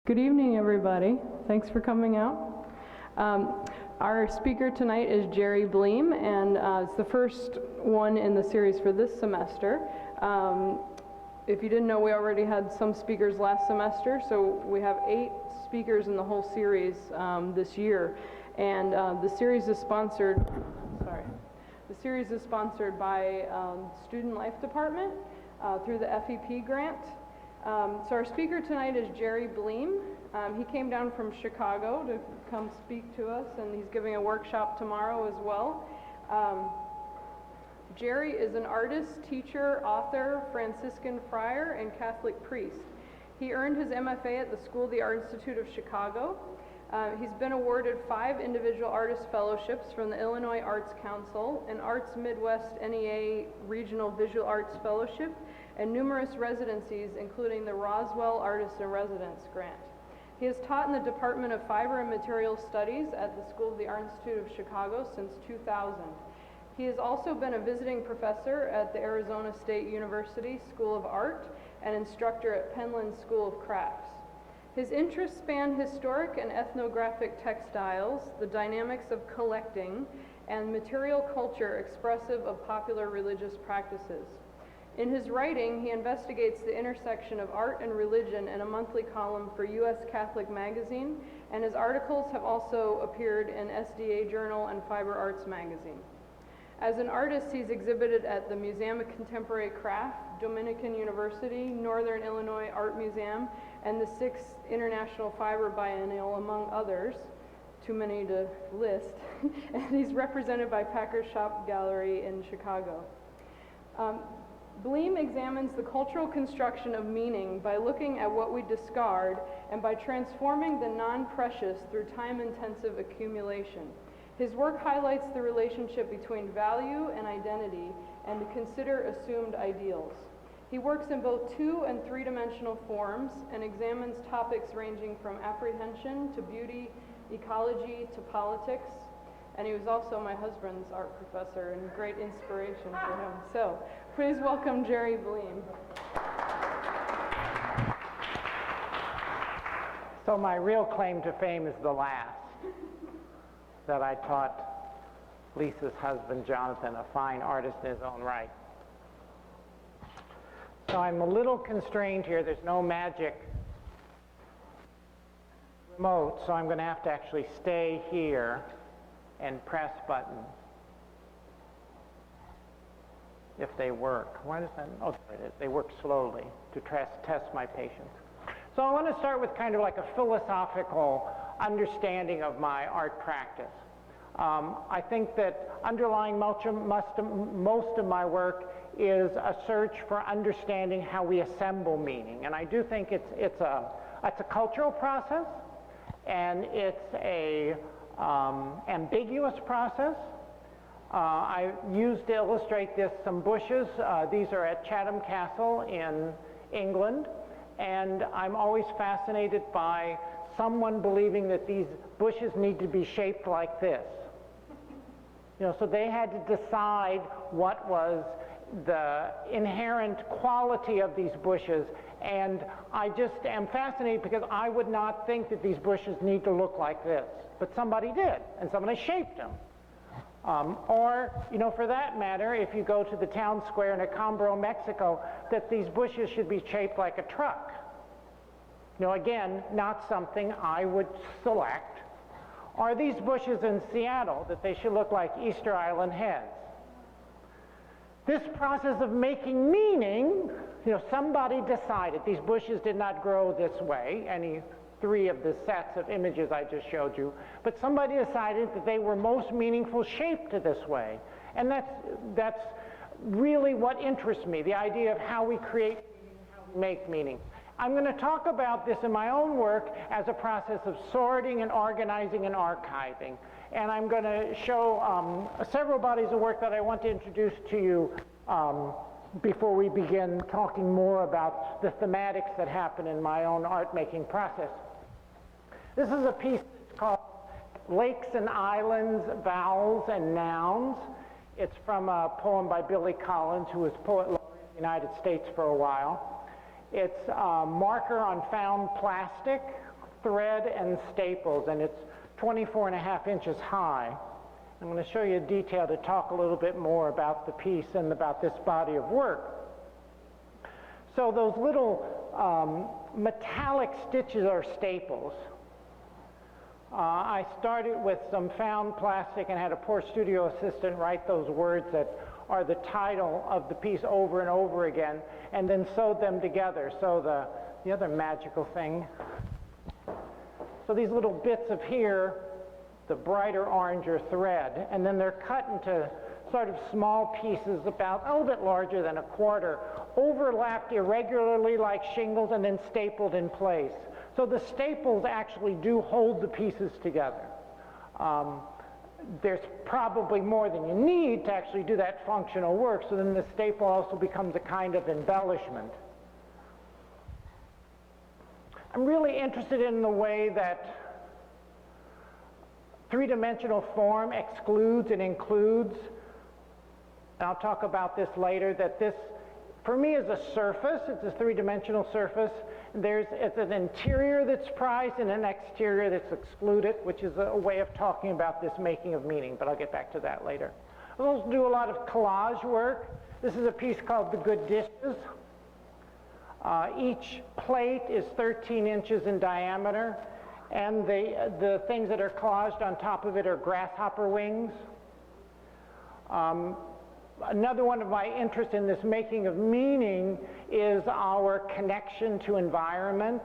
Good evening, everybody. Thanks for coming out. Our speaker tonight is Jerry Bleem, and it's the first one in the series for this semester. If you didn't know, we already had some speakers last semester, so we have 8 speakers in the whole series this year. And the series is sponsored by Student Life Department through the FEP grant. So our speaker tonight is Jerry Bleem. He came down from Chicago to come speak to us, and he's giving a workshop tomorrow as well. Jerry is an artist, teacher, author, Franciscan friar, and Catholic priest. He earned his MFA at the School of the Art Institute of Chicago. He's been awarded 5 individual artist fellowships from the Illinois Arts Council, an Arts Midwest NEA Regional Visual Arts Fellowship, and numerous residencies, including the Roswell Artist in Residence grant. He has taught in the Department of Fiber and Materials Studies at the School of the Art Institute of Chicago since 2000. He has also been a visiting professor at the Arizona State University School of Art and instructor at Penland School of Crafts. His interests span historic and ethnographic textiles, the dynamics of collecting, and material culture expressive of popular religious practices. In his writing, he investigates the intersection of art and religion in a monthly column for U.S. Catholic Magazine, and his articles have also appeared in SDA Journal and Fiber Arts Magazine. As an artist, he's exhibited at the Museum of Contemporary Craft, Dominican University, Northern Illinois Art Museum, and the 6th International Fiber Biennial, among others. Too many to list. And he's represented by Packers Shop Gallery in Chicago. Bleem examines the cultural construction of meaning by looking at what we discard and by transforming the non-precious through time-intensive accumulation. His work highlights the relationship between value and identity and to consider assumed ideals. He works in both 2- and 3-dimensional forms and examines topics ranging from apprehension to beauty, ecology to politics. And he was also my husband's art professor and great inspiration for him. So please welcome Jerry Bleem. So my real claim to fame is the last, that I taught Lisa's husband, Jonathan, a fine artist in his own right. So I'm a little constrained here. There's no magic remote, so I'm going to have to actually stay here and press buttons if they work. Why does that? Oh, there it is. They work slowly to test my patience. So I want to start with kind of like a philosophical understanding of my art practice. I think that underlying most of my work is a search for understanding how we assemble meaning, and I do think it's a cultural process, and it's a ambiguous process. I used to illustrate this some bushes. These are at Chatham Castle in England, and I'm always fascinated by someone believing that these bushes need to be shaped like this. You know, so they had to decide what was the inherent quality of these bushes, and I just am fascinated because I would not think that these bushes need to look like this, but somebody did, and somebody shaped them. Or, you know, for that matter, if you go to the town square in Acambro, Mexico, that these bushes should be shaped like a truck. You know, again, not something I would select. Or these bushes in Seattle, that they should look like Easter Island heads. This process of making meaning, you know, somebody decided these bushes did not grow this way, any 3 of the sets of images I just showed you, but somebody decided that they were most meaningful shaped this way. And that's really what interests me, the idea of how we create meaning, how we make meaning. I'm going to talk about this in my own work as a process of sorting and organizing and archiving. And I'm going to show several bodies of work that I want to introduce to you before we begin talking more about the thematics that happen in my own art-making process. This is a piece that's called Lakes and Islands, Vowels and Nouns. It's from a poem by Billy Collins, who was poet laureate in the United States for a while. It's a marker on found plastic thread and staples, and it's 24.5 inches high. I'm going to show you a detail to talk a little bit more about the piece and about this body of work. So those little metallic stitches are staples. I started with some found plastic and had a poor studio assistant write those words that are the title of the piece over and over again, and then sewed them together. So the other magical thing, so these little bits of here, the brighter orange are thread, and then they're cut into sort of small pieces about a little bit larger than a quarter, overlapped irregularly like shingles, and then stapled in place. So the staples actually do hold the pieces together. There's probably more than you need to actually do that functional work, so then the staple also becomes a kind of embellishment. I'm really interested in the way that three-dimensional form excludes and includes. And I'll talk about this later, that this, for me, is a surface. It's a three-dimensional surface. It's an interior that's prized and an exterior that's excluded, which is a way of talking about this making of meaning, but I'll get back to that later. I'll also do a lot of collage work. This is a piece called The Good Dishes. Each plate is 13 inches in diameter, and the things that are collaged on top of it are grasshopper wings. Another one of my interests in this making of meaning is our connection to environment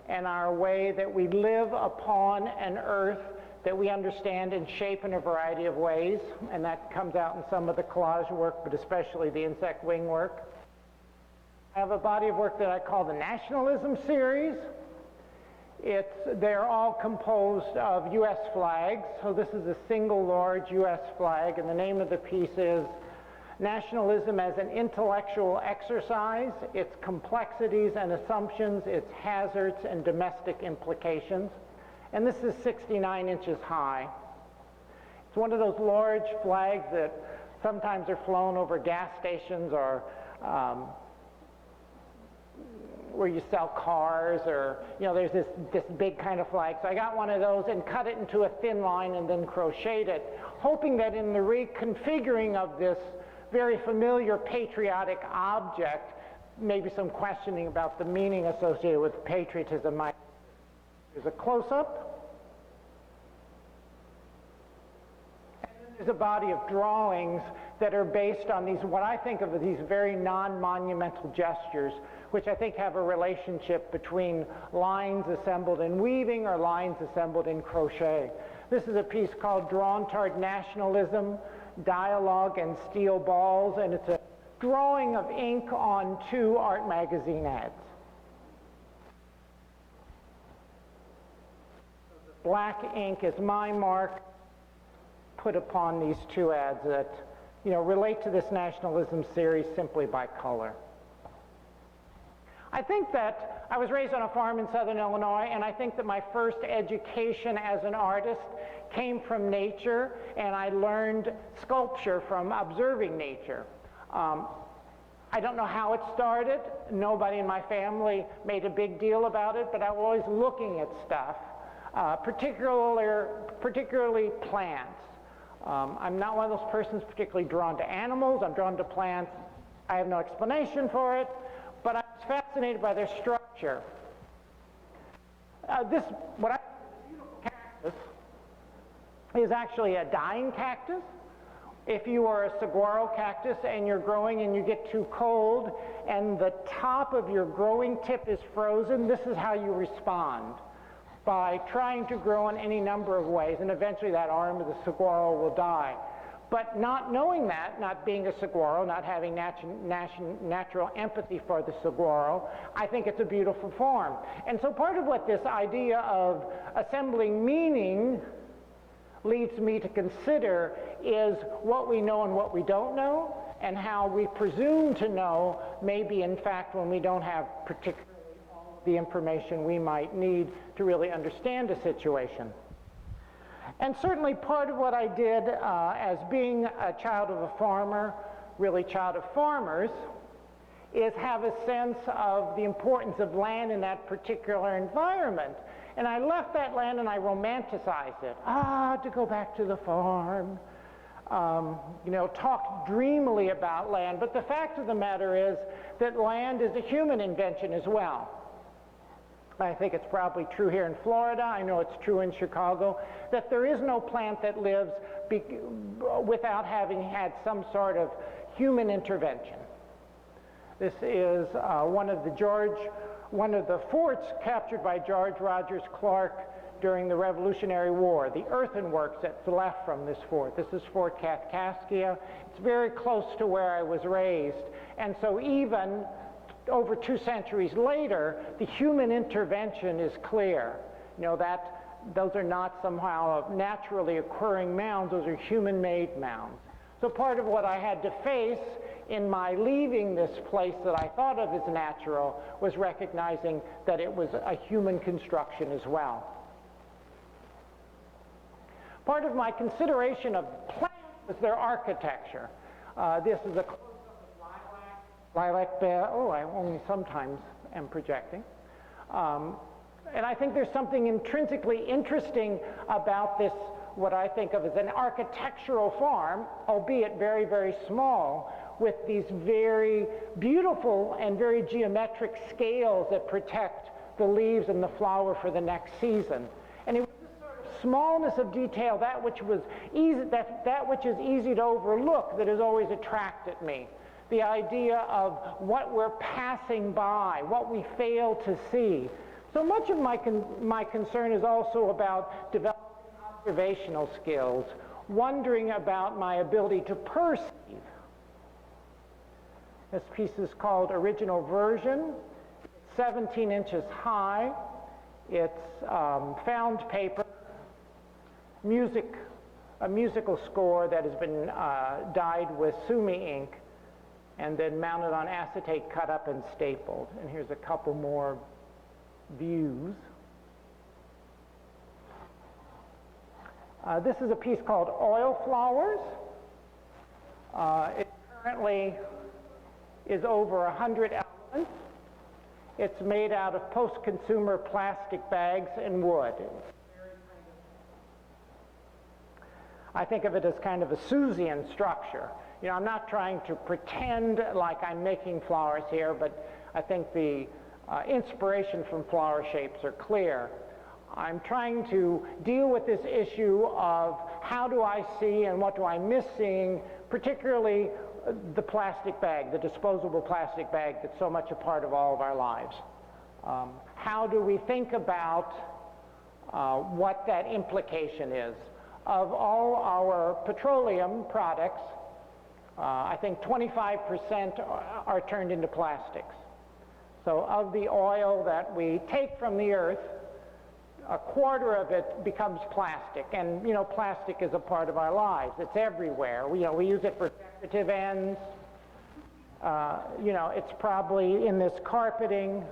and our way that we live upon an earth that we understand and shape in a variety of ways, and that comes out in some of the collage work, but especially the insect wing work. I have a body of work that I call the Nationalism series. They're all composed of U.S. flags, so this is a single large U.S. flag, and the name of the piece is Nationalism as an Intellectual Exercise, Its Complexities and Assumptions, Its Hazards and Domestic Implications. And this is 69 inches high. It's one of those large flags that sometimes are flown over gas stations or where you sell cars, or there's this big kind of flag. So I got one of those and cut it into a thin line and then crocheted it, hoping that in the reconfiguring of this very familiar patriotic object, maybe some questioning about the meaning associated with patriotism. There's a close-up. And then there's a body of drawings that are based on these, what I think of as these very non-monumental gestures, which I think have a relationship between lines assembled in weaving or lines assembled in crochet. This is a piece called Drawn Toward Nationalism, Dialogue and Steel Balls, and it's a drawing of ink on 2 art magazine ads. Black ink is my mark put upon these 2 ads that relate to this Nationalism series simply by color. I think that I was raised on a farm in southern Illinois, and I think that my first education as an artist came from nature, and I learned sculpture from observing nature. I don't know how it started. Nobody in my family made a big deal about it, but I was always looking at stuff, particularly plants. I'm not one of those persons particularly drawn to animals. I'm drawn to plants. I have no explanation for it, but I was fascinated by their structure. What I cactus is actually a dying cactus. If you are a saguaro cactus and you're growing and you get too cold and the top of your growing tip is frozen, this is how you respond, by trying to grow in any number of ways, and eventually that arm of the saguaro will die. But not knowing that, not being a saguaro, not having natural empathy for the saguaro, I think it's a beautiful form. And so part of what this idea of assembling meaning leads me to consider is what we know and what we don't know, and how we presume to know maybe in fact when we don't have particularly all the information we might need to really understand a situation. And certainly part of what I did as being a child of a farmer, really child of farmers, is have a sense of the importance of land in that particular environment. And I left that land and I romanticized it. To go back to the farm. Talk dreamily about land. But the fact of the matter is that land is a human invention as well. I think it's probably true here in Florida. I know it's true in Chicago, that there is no plant that lives without having had some sort of human intervention. This is one of the forts captured by George Rogers Clark during the Revolutionary War, the earthworks that's left from this fort. This is Fort Kaskaskia. It's very close to where I was raised. And so even over 2 centuries later, the human intervention is clear. That those are not somehow naturally occurring mounds, those are human-made mounds. So part of what I had to face in my leaving this place that I thought of as natural was recognizing that it was a human construction as well. Part of my consideration of plants was their architecture. This is a close-up of lilac bed. I only sometimes am projecting. And I think there's something intrinsically interesting about this, what I think of as an architectural farm, albeit very, very small, with these very beautiful and very geometric scales that protect the leaves and the flower for the next season. And it was this sort of smallness of detail, that which was easy, that which is easy to overlook, that has always attracted me. The idea of what we're passing by, what we fail to see. So much of my concern is also about developing observational skills, wondering about my ability to perceive. This piece is called Original Version. It's 17 inches high. It's found paper, a musical score that has been dyed with sumi ink and then mounted on acetate, cut up and stapled. And here's a couple more views. This is a piece called Oil Flowers. It currently is over 100 elements. It's made out of post-consumer plastic bags and wood. I think of it as kind of a Seussian structure. I'm not trying to pretend like I'm making flowers here, but I think the inspiration from flower shapes are clear. I'm trying to deal with this issue of how do I see and what do I miss seeing, particularly the plastic bag, the disposable plastic bag that's so much a part of all of our lives. How do we think about what that implication is? Of all our petroleum products, I think 25% are turned into plastics. So of the oil that we take from the earth, a quarter of it becomes plastic. And, plastic is a part of our lives. It's everywhere. We use it for decorative ends. It's probably in this carpeting.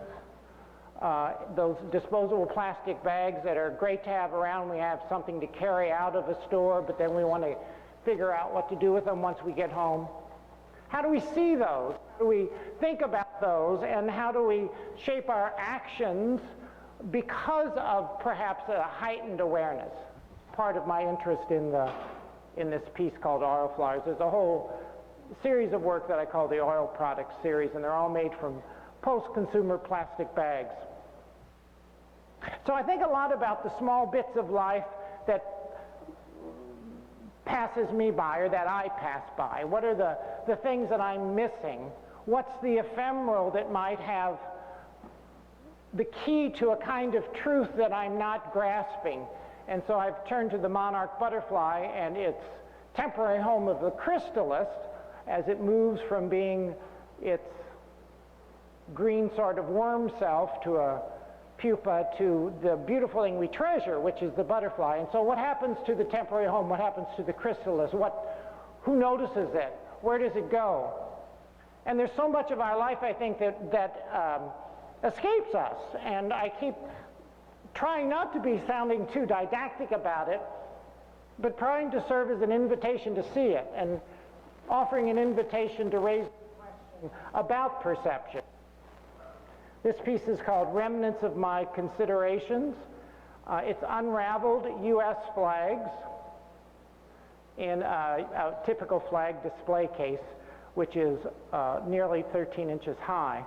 Those disposable plastic bags that are great to have around. We have something to carry out of a store, but then we want to figure out what to do with them once we get home. How do we see those? How do we think about those? And how do we shape our actions because of perhaps a heightened awareness? Part of my interest in this piece called Oil Flowers. There's a whole series of work that I call the Oil Products series, and they're all made from post-consumer plastic bags. So I think a lot about the small bits of life that passes me by or that I pass by. What are the things that I'm missing? What's the ephemeral that might have the key to a kind of truth that I'm not grasping? And so I've turned to the monarch butterfly and its temporary home of the chrysalis as it moves from being its green sort of worm self to a pupa to the beautiful thing we treasure, which is the butterfly. And so what happens to the temporary home? What happens to the chrysalis? Who notices it? Where does it go? And there's so much of our life, I think, that escapes us. And I keep trying not to be sounding too didactic about it, but trying to serve as an invitation to see it and offering an invitation to raise the question about perception. This piece is called Remnants of My Considerations. It's unraveled U.S. flags in a typical flag display case, which is nearly 13 inches high.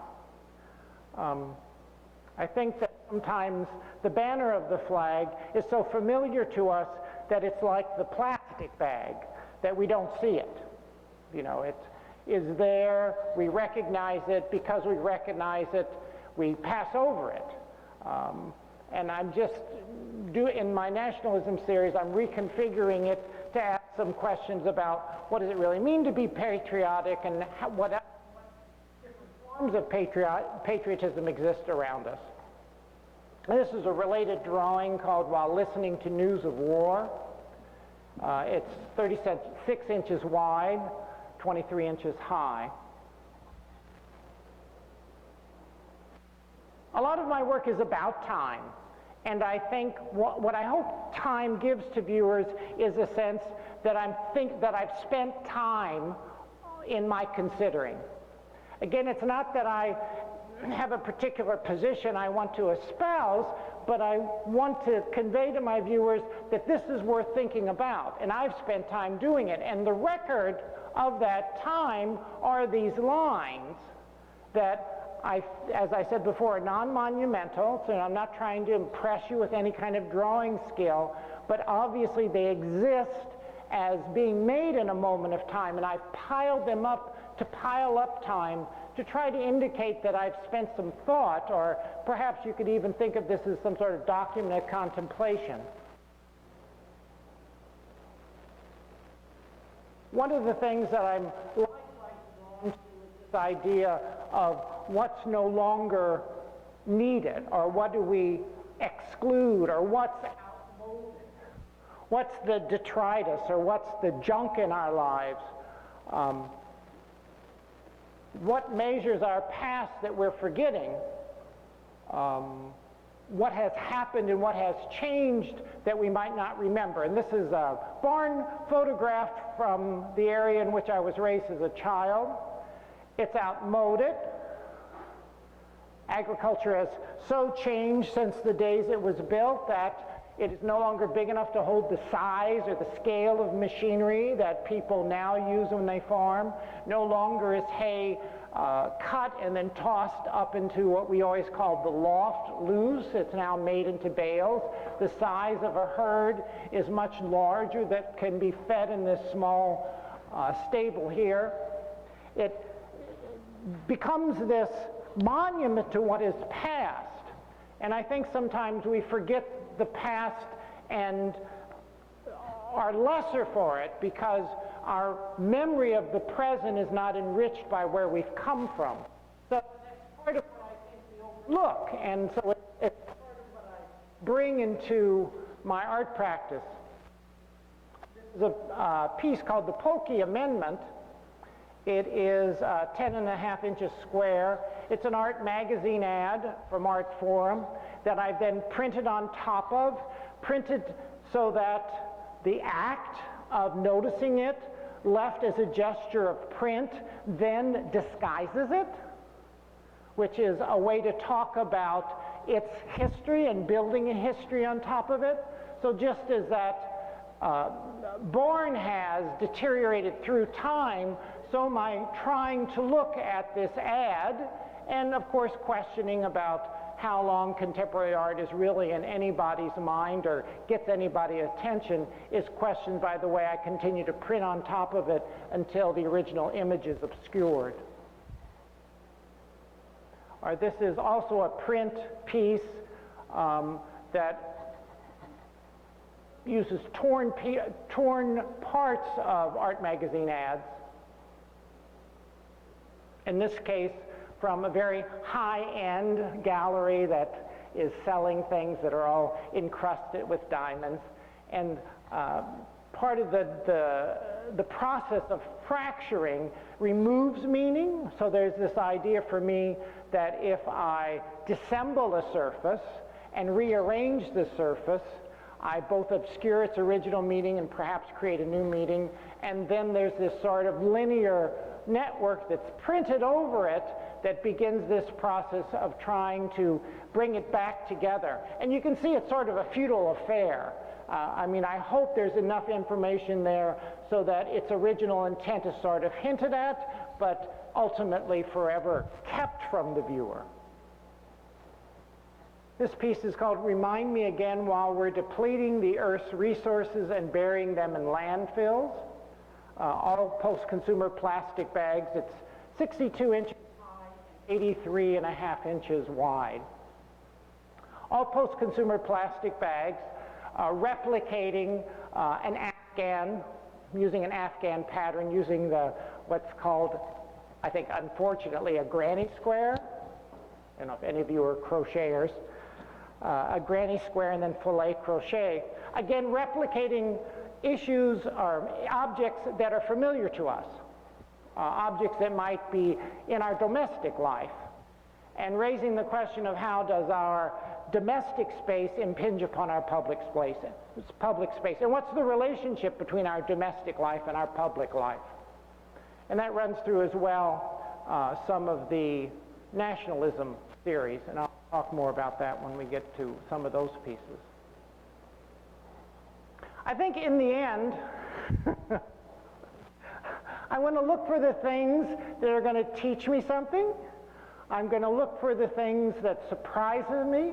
I think that sometimes the banner of the flag is so familiar to us that it's like the plastic bag, that we don't see it. You know, it is there, we recognize it. Because we recognize it, we pass over it. And I'm just, in my nationalism series, I'm reconfiguring it to ask some questions about what does it really mean to be patriotic, and what different forms of patriotism exist around us. And this is a related drawing called While Listening to News of War. It's 36 inches wide, 23 inches high. A lot of my work is about time, and I think what I hope time gives to viewers is a sense that I've spent time in my considering. Again, it's not that I have a particular position I want to espouse, but I want to convey to my viewers that this is worth thinking about, and I've spent time doing it. And the record of that time are these lines that, as I said before, are non-monumental, so I'm not trying to impress you with any kind of drawing skill, but obviously they exist as being made in a moment of time, and I've piled them up to pile up time to try to indicate that I've spent some thought, or perhaps you could even think of this as some sort of documented contemplation. One of the things that I'm drawn to is this idea of what's no longer needed, or what do we exclude, or what's outmoded, what's the detritus, or what's the junk in our lives. What measures our past that we're forgetting, what has happened and what has changed that we might not remember. And this is a barn photograph from the area in which I was raised as a child. It's outmoded. Agriculture has so changed since the days it was built that it is no longer big enough to hold the size or the scale of machinery that people now use when they farm. No longer is hay cut and then tossed up into what we always called the loft loose. It's now made into bales. The size of a herd is much larger that can be fed in this small stable here. It becomes this monument to what is past. And I think sometimes we forget the past and are lesser for it because our memory of the present is not enriched by where we've come from. So that's part of what I think we overlook, and so it's part of what I bring into my art practice. This is a piece called the Polk Amendment. It is 10.5 inches square. It's an art magazine ad from Art Forum that I've then printed on top of, printed so that the act of noticing it, left as a gesture of print, then disguises it, which is a way to talk about its history and building a history on top of it. So just as that barn has deteriorated through time, so my trying to look at this ad, and of course questioning about how long contemporary art is really in anybody's mind or gets anybody's attention, is questioned by the way I continue to print on top of it until the original image is obscured. Or this is also a print piece that uses torn parts of art magazine ads. In this case, from a very high-end gallery that is selling things that are all encrusted with diamonds. And part of the process of fracturing removes meaning. So there's this idea for me that if I dissemble a surface and rearrange the surface, I both obscure its original meaning and perhaps create a new meaning. And then there's this sort of linear network that's printed over it that begins this process of trying to bring it back together. And you can see it's sort of a futile affair. I mean, I hope there's enough information there so that its original intent is sort of hinted at, but ultimately forever kept from the viewer. This piece is called Remind Me Again While We're Depleting the Earth's Resources and Burying Them in Landfills. All post-consumer plastic bags. It's 62 inches high, 83.5 inches wide. All post-consumer plastic bags replicating an Afghan, using an Afghan pattern, using what's called, I think unfortunately, a granny square. I don't know if any of you are crocheters. A granny square and then filet crochet. Again, replicating issues or objects that are familiar to us, objects that might be in our domestic life, and raising the question of how does our domestic space impinge upon our public space, and what's the relationship between our domestic life and our public life. And that runs through as well some of the nationalism theories, and I'll talk more about that when we get to some of those pieces. I think in the end, I want to look for the things that are going to teach me something. I'm going to look for the things that surprise me.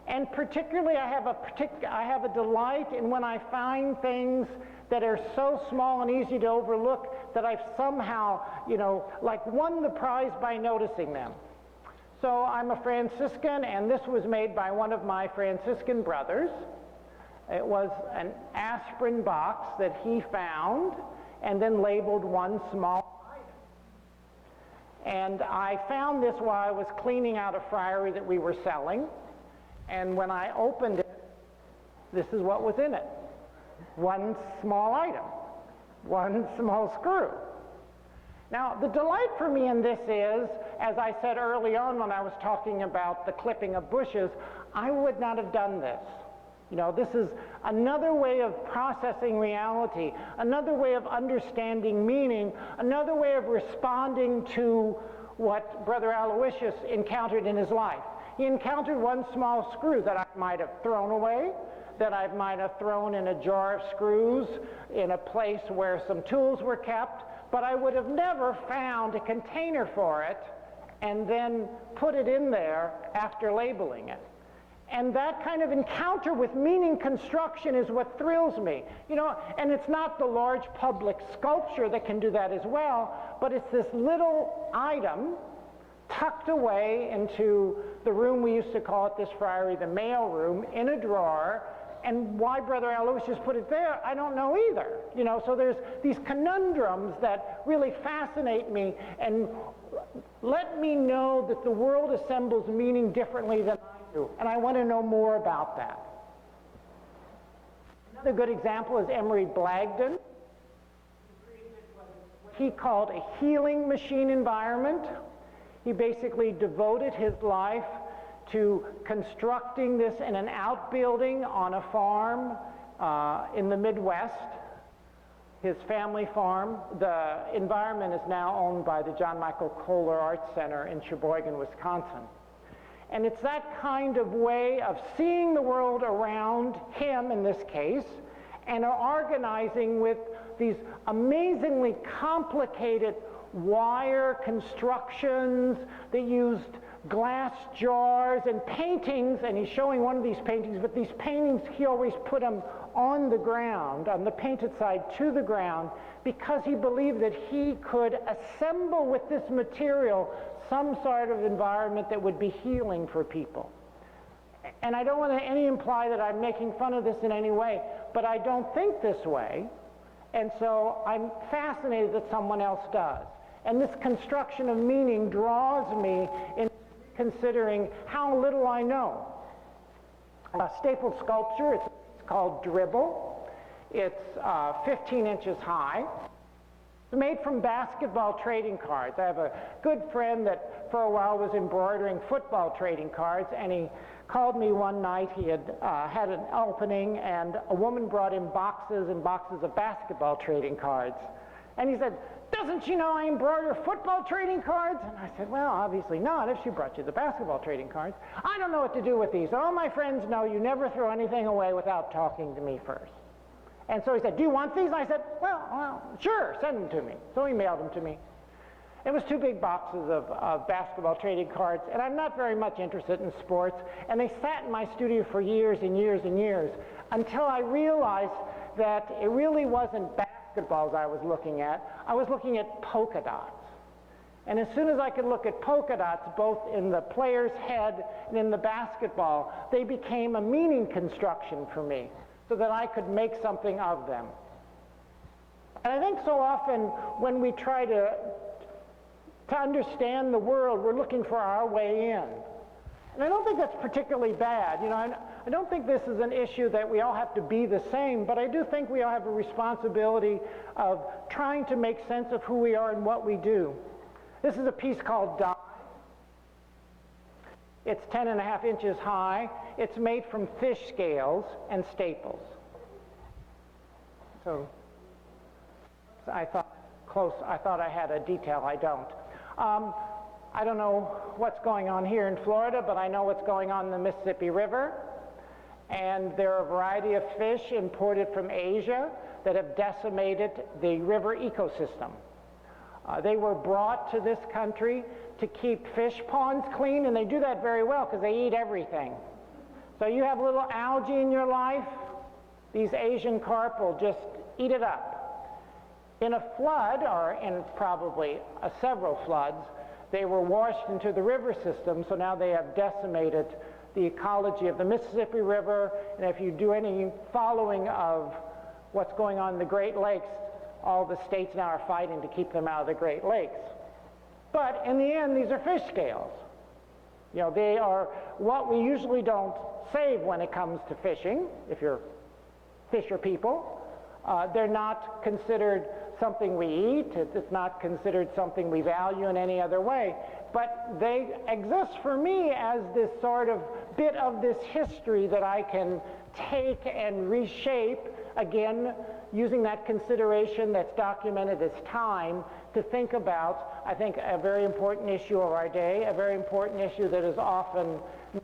And particularly, I have a delight in when I find things that are so small and easy to overlook that I've somehow, like won the prize by noticing them. So I'm a Franciscan, and this was made by one of my Franciscan brothers. It was an aspirin box that he found and then labeled one small item. And I found this while I was cleaning out a friary that we were selling. And when I opened it, this is what was in it. One small item, one small screw. Now, the delight for me in this is, as I said early on when I was talking about the clipping of bushes, I would not have done this. This is another way of processing reality, another way of understanding meaning, another way of responding to what Brother Aloysius encountered in his life. He encountered one small screw that I might have thrown away, that I might have thrown in a jar of screws in a place where some tools were kept, but I would have never found a container for it and then put it in there after labeling it. And that kind of encounter with meaning construction is what thrills me. And it's not the large public sculpture that can do that as well, but it's this little item tucked away into the room we used to call at this friary the mail room, in a drawer. And why Brother Aloysius put it there, I don't know either. So there's these conundrums that really fascinate me and let me know that the world assembles meaning differently than I do. And I want to know more about that. Another good example is Emery Blagden. He called a healing machine environment. He basically devoted his life to constructing this in an outbuilding on a farm in the Midwest, his family farm. The environment is now owned by the John Michael Kohler Arts Center in Sheboygan, Wisconsin. And it's that kind of way of seeing the world around him, in this case, and organizing with these amazingly complicated wire constructions that used glass jars and paintings, and he's showing one of these paintings, but these paintings, he always put them on the ground, on the painted side to the ground, because he believed that he could assemble with this material some sort of environment that would be healing for people. And I don't want to imply that I'm making fun of this in any way, but I don't think this way, and so I'm fascinated that someone else does. And this construction of meaning draws me in considering how little I know. A stapled sculpture, it's called Dribble. It's 15 inches high. It's made from basketball trading cards. I have a good friend that for a while was embroidering football trading cards, and he called me one night. He had had an opening, and a woman brought in boxes and boxes of basketball trading cards. And he said, doesn't she know I embroider football trading cards? And I said, well, obviously not if she brought you the basketball trading cards. I don't know what to do with these. All my friends know you never throw anything away without talking to me first. And so he said, do you want these? I said, well, sure, send them to me. So he mailed them to me. It was 2 big boxes of basketball trading cards, and I'm not very much interested in sports, and they sat in my studio for years and years and years until I realized that it really wasn't basketballs I was looking at. I was looking at polka dots. And as soon as I could look at polka dots, both in the player's head and in the basketball, they became a meaning construction for me so that I could make something of them. And I think so often when we try to understand the world, we're looking for our way in. And I don't think that's particularly bad. You know, I don't think this is an issue that we all have to be the same, but I do think we all have a responsibility of trying to make sense of who we are and what we do. This is a piece called Die. It's 10.5 inches high. It's made from fish scales and staples. So I thought I had a detail. I don't. I don't know what's going on here in Florida, but I know what's going on in the Mississippi River. And there are a variety of fish imported from Asia that have decimated the river ecosystem. They were brought to this country to keep fish ponds clean, and they do that very well because they eat everything. So you have little algae in your life, these Asian carp will just eat it up. In a flood, or in probably several floods, they were washed into the river system, so now they have decimated the ecology of the Mississippi River, and if you do any following of what's going on in the Great Lakes, all the states now are fighting to keep them out of the Great Lakes. But in the end, these are fish scales. You know, they are what we usually don't save when it comes to fishing, if you're fisher people. They're not considered something we eat. It's not considered something we value in any other way. But they exist for me as this sort of bit of this history that I can take and reshape, again, using that consideration that's documented as time, to think about, I think, a very important issue of our day, a very important issue that is often not.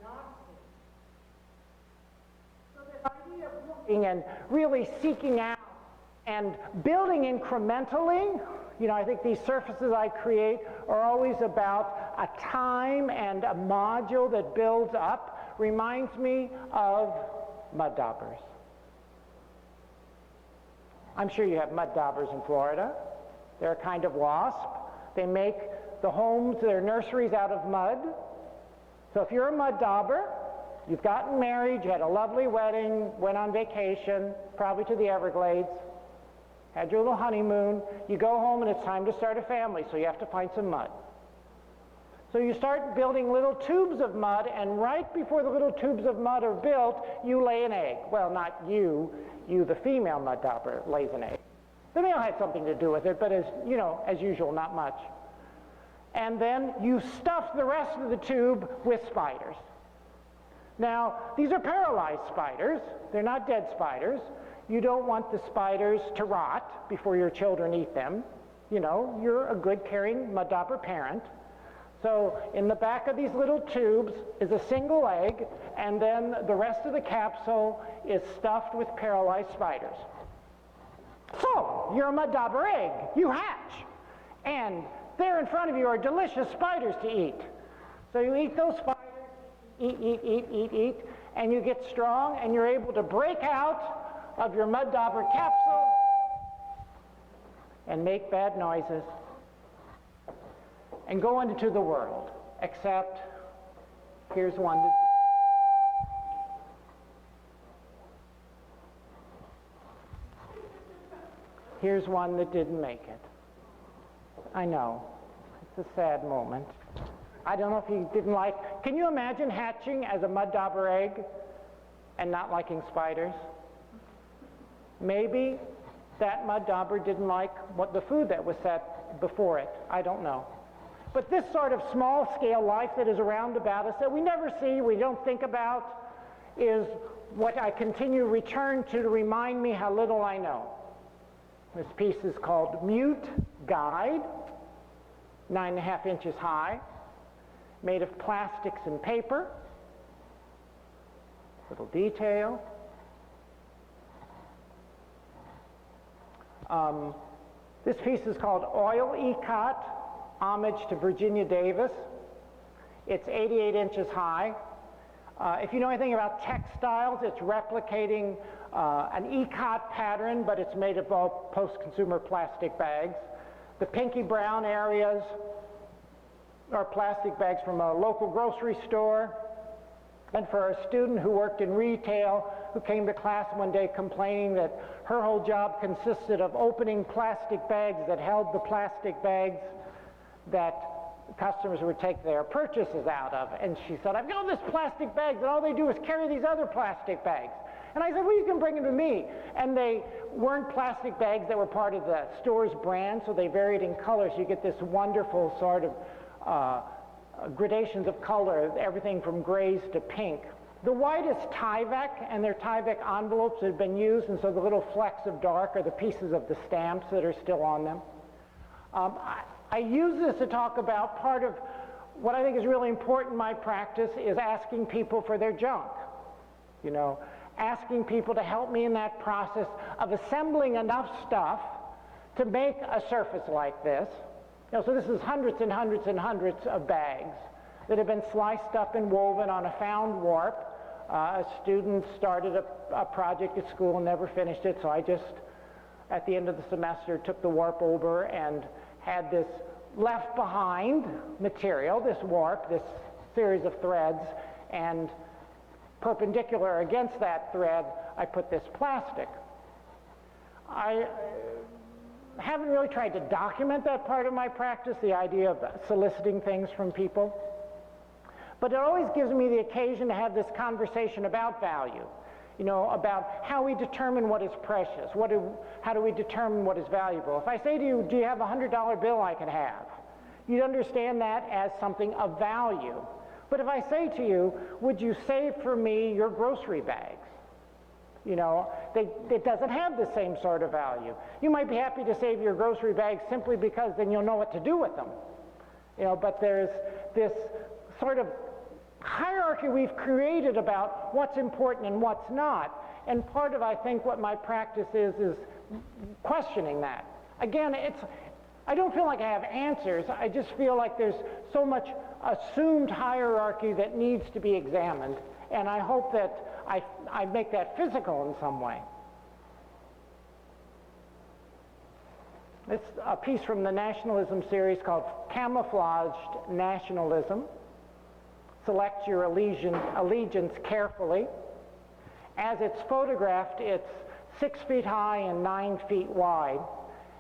So the idea of looking and really seeking out and building incrementally, you know, I think these surfaces I create are always about a time and a module that builds up, reminds me of mud daubers. I'm sure you have mud daubers in Florida. They're a kind of wasp. They make the homes, their nurseries out of mud. So if you're a mud dauber, you've gotten married, you had a lovely wedding, went on vacation, probably to the Everglades, had your little honeymoon, you go home and it's time to start a family, so you have to find some mud. So you start building little tubes of mud, and right before the little tubes of mud are built, you lay an egg. Well, not you, the female mud dauber, lays an egg. The male had something to do with it, but as you know, as usual, not much. And then you stuff the rest of the tube with spiders. Now, these are paralyzed spiders. They're not dead spiders. You don't want the spiders to rot before your children eat them. You know, you're a good, caring mud dauber parent. So in the back of these little tubes is a single egg, and then the rest of the capsule is stuffed with paralyzed spiders. So, you're a mud dauber egg. You hatch. And there in front of you are delicious spiders to eat. So you eat those spiders, eat, and you get strong, and you're able to break out of your mud dauber capsule and make bad noises and go into the world. Except, here's one that here's one that didn't make it. I know. It's a sad moment. I don't know if he didn't like. Can you imagine hatching as a mud dauber egg and not liking spiders? Maybe that mud dauber didn't like the food that was set before it. I don't know. But this sort of small-scale life that is around about us that we never see, we don't think about, is what I continue to return to remind me how little I know. This piece is called Mute Guide, 9.5 inches high, made of plastics and paper. Little detail. This piece is called Oil Ecot, homage to Virginia Davis. It's 88 inches high. If you know anything about textiles, it's replicating an Ecot pattern, but it's made of all post-consumer plastic bags. The pinky brown areas are plastic bags from a local grocery store. And for a student who worked in retail, who came to class one day complaining that her whole job consisted of opening plastic bags that held the plastic bags that customers would take their purchases out of. And she said, I've got all these plastic bags, and all they do is carry these other plastic bags. And I said, well, you can bring them to me. And they weren't plastic bags that were part of the store's brand, so they varied in colors. You get this wonderful sort of gradations of color, everything from grays to pink. The white is Tyvek, and they're Tyvek envelopes that have been used, and so the little flecks of dark are the pieces of the stamps that are still on them. I use this to talk about part of what I think is really important in my practice is asking people for their junk. You know, asking people to help me in that process of assembling enough stuff to make a surface like this. You know, so this is hundreds and hundreds and hundreds of bags that have been sliced up and woven on a found warp. A student started a project at school and never finished it, so I just, at the end of the semester, took the warp over and had this left behind material, this warp, this series of threads, and perpendicular against that thread, I put this plastic. I haven't really tried to document that part of my practice, the idea of soliciting things from people. But it always gives me the occasion to have this conversation about value, you know, about how we determine what is precious, how do we determine what is valuable. If I say to you, do you have a $100 bill I can have? You'd understand that as something of value. But if I say to you, would you save for me your grocery bags? You know, it doesn't have the same sort of value. You might be happy to save your grocery bags simply because then you'll know what to do with them. You know, but there's this sort of hierarchy we've created about what's important and what's not. And part of, I think, what my practice is questioning that. Again, I don't feel like I have answers. I just feel like there's so much assumed hierarchy that needs to be examined. And I hope that I make that physical in some way. It's a piece from the nationalism series called Camouflaged Nationalism. Select your allegiance carefully. As it's photographed, it's 6 feet high and 9 feet wide,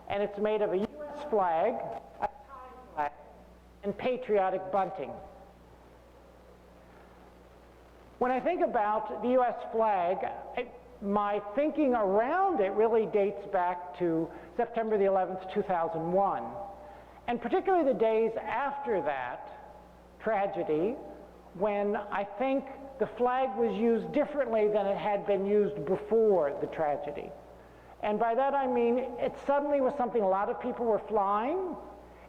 and it's made of a U.S. flag, a tie flag, and patriotic bunting. When I think about the U.S. flag, my thinking around it really dates back to September the 11th, 2001, and particularly the days after that tragedy, when I think the flag was used differently than it had been used before the tragedy. And by that I mean it suddenly was something a lot of people were flying.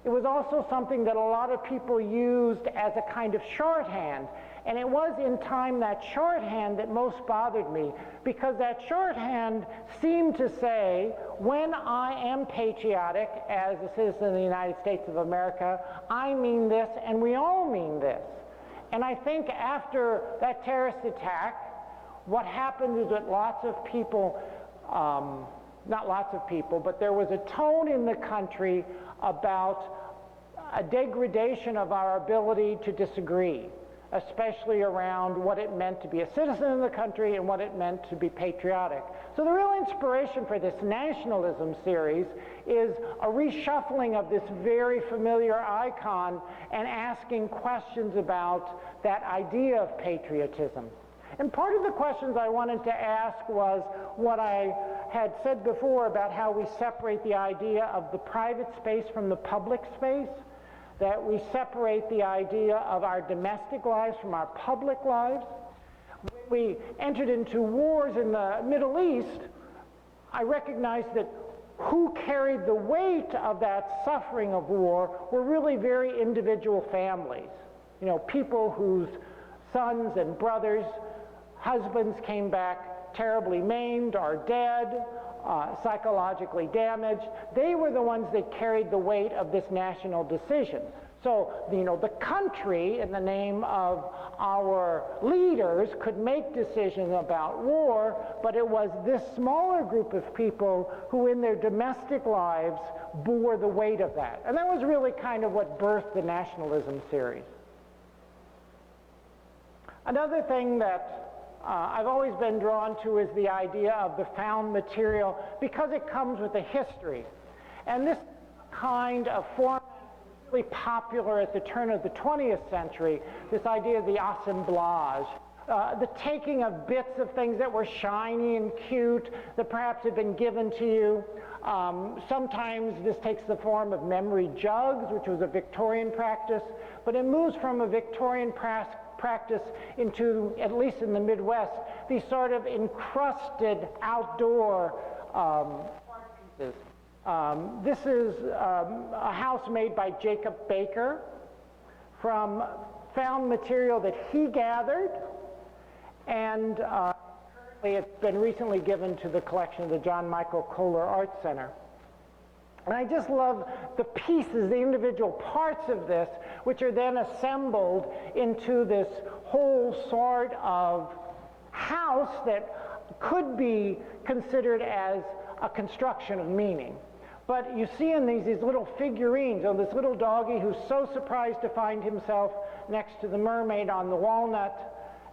It was also something that a lot of people used as a kind of shorthand. And it was in time that shorthand that most bothered me, because that shorthand seemed to say, when I am patriotic as a citizen of the United States of America, I mean this and we all mean this. And I think after that terrorist attack, what happened is that lots of people, not lots of people, but there was a tone in the country about a degradation of our ability to disagree, especially around what it meant to be a citizen of the country and what it meant to be patriotic. So the real inspiration for this nationalism series is a reshuffling of this very familiar icon and asking questions about that idea of patriotism. And part of the questions I wanted to ask was what I had said before about how we separate the idea of the private space from the public space, that we separate the idea of our domestic lives from our public lives. When we entered into wars in the Middle East, I recognized that who carried the weight of that suffering of war were really very individual families. You know, people whose sons and brothers, husbands came back terribly maimed or dead, psychologically damaged. They were the ones that carried the weight of this national decision. So, you know, the country, in the name of our leaders, could make decisions about war, but it was this smaller group of people who in their domestic lives bore the weight of that. And that was really kind of what birthed the nationalism series. Another thing that I've always been drawn to is the idea of the found material, because it comes with a history. And this kind of format was really popular at the turn of the 20th century, this idea of the assemblage, the taking of bits of things that were shiny and cute that perhaps had been given to you. Sometimes this takes the form of memory jugs, which was a Victorian practice, but it moves from a Victorian practice into, at least in the Midwest, these sort of encrusted outdoor pieces. This is a house made by Jacob Baker from found material that he gathered, and currently it's been recently given to the collection of the John Michael Kohler Art Center. And I just love the pieces, the individual parts of this, which are then assembled into this whole sort of house that could be considered as a construction of meaning. But you see in these little figurines of this little doggy who's so surprised to find himself next to the mermaid on the walnut,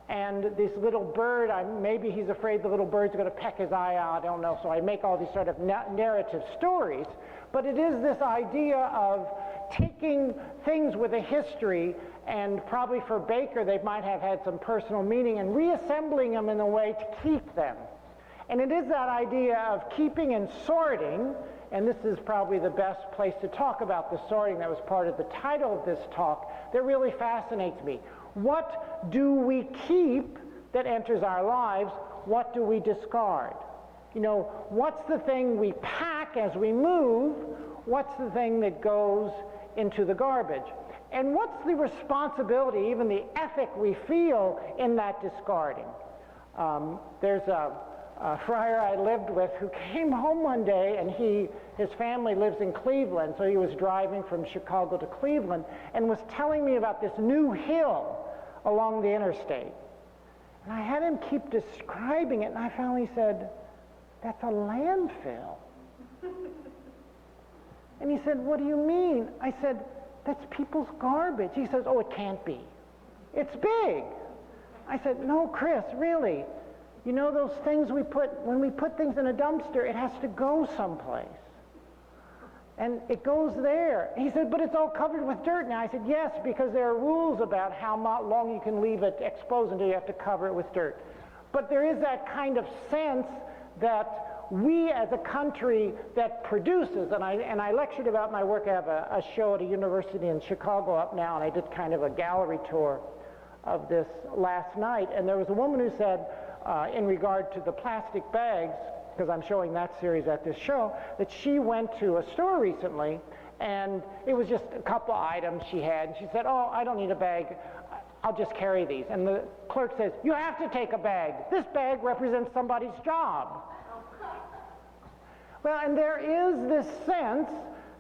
and this little bird, maybe he's afraid the little bird's going to peck his eye out, I don't know, so I make all these sort of narrative stories. But it is this idea of taking things with a history, and probably for Baker they might have had some personal meaning, and reassembling them in a way to keep them. And it is that idea of keeping and sorting, and this is probably the best place to talk about the sorting that was part of the title of this talk, that really fascinates me. What do we keep that enters our lives? What do we discard? You know, what's the thing we pack as we move? What's the thing that goes into the garbage? And what's the responsibility, even the ethic we feel in that discarding? There's a friar I lived with who came home one day, and his family lives in Cleveland, so he was driving from Chicago to Cleveland and was telling me about this new hill along the interstate. And I had him keep describing it, and I finally said, "That's a landfill." And he said, "What do you mean?" I said, "That's people's garbage." He says, "Oh, it can't be. It's big." I said, "No, Chris, really. You know those things when we put things in a dumpster, it has to go someplace. And it goes there." He said, "But it's all covered with dirt now." I said, "Yes, because there are rules about how long you can leave it exposed until you have to cover it with dirt." But there is that kind of sense that we as a country that produces, and I lectured about my work. I have a show at a university in Chicago up now, and I did kind of a gallery tour of this last night. And there was a woman who said, in regard to the plastic bags, because I'm showing that series at this show, that she went to a store recently, and it was just a couple items she had, and she said, "Oh, I don't need a bag. I'll just carry these." And the clerk says, "You have to take a bag. This bag represents somebody's job." Well, and there is this sense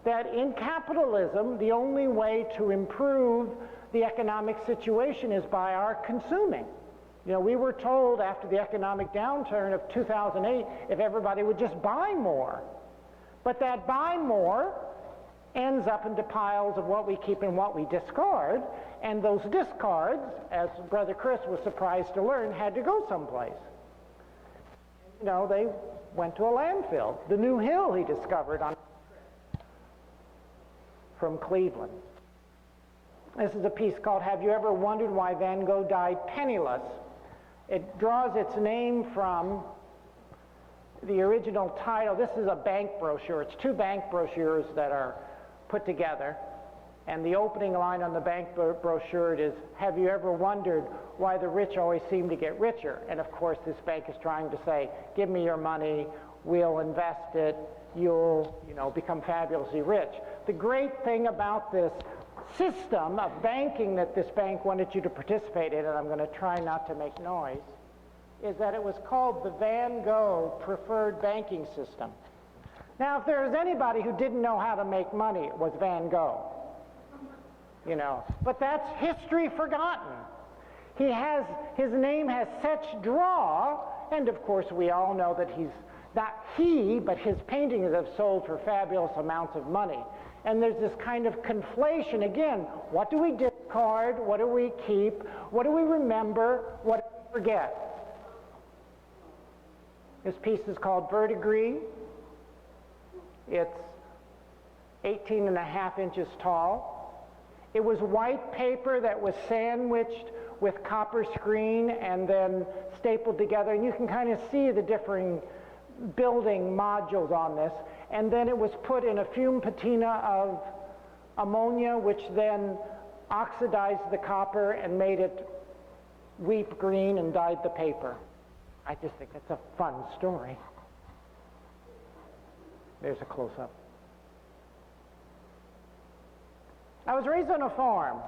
that in capitalism, the only way to improve the economic situation is by our consuming. You know, we were told after the economic downturn of 2008, if everybody would just buy more. But that buy more ends up into piles of what we keep and what we discard, and those discards, as Brother Chris was surprised to learn, had to go someplace. You know, they went to a landfill, the new hill he discovered from Cleveland. This is a piece called "Have You Ever Wondered Why Van Gogh Died Penniless?" It draws its name from the original title. This is a bank brochure. It's two bank brochures that are put together. And the opening line on the bank brochure is, have you ever wondered why the rich always seem to get richer? And of course, this bank is trying to say, give me your money, we'll invest it, you'll, become fabulously rich. The great thing about this system of banking that this bank wanted you to participate in, and I'm going to try not to make noise, is that it was called the Van Gogh Preferred Banking System. Now, if there was anybody who didn't know how to make money, it was Van Gogh. But that's history forgotten. His name has such draw, and of course we all know that but his paintings have sold for fabulous amounts of money. And there's this kind of conflation. Again, what do we discard? What do we keep? What do we remember? What do we forget? This piece is called Verdigris. It's 18.5 inches tall. It was white paper that was sandwiched with copper screen and then stapled together. And you can kind of see the differing building modules on this. And then it was put in a fume patina of ammonia, which then oxidized the copper and made it weep green and dyed the paper. I just think that's a fun story. There's a close-up. I was raised on a farm,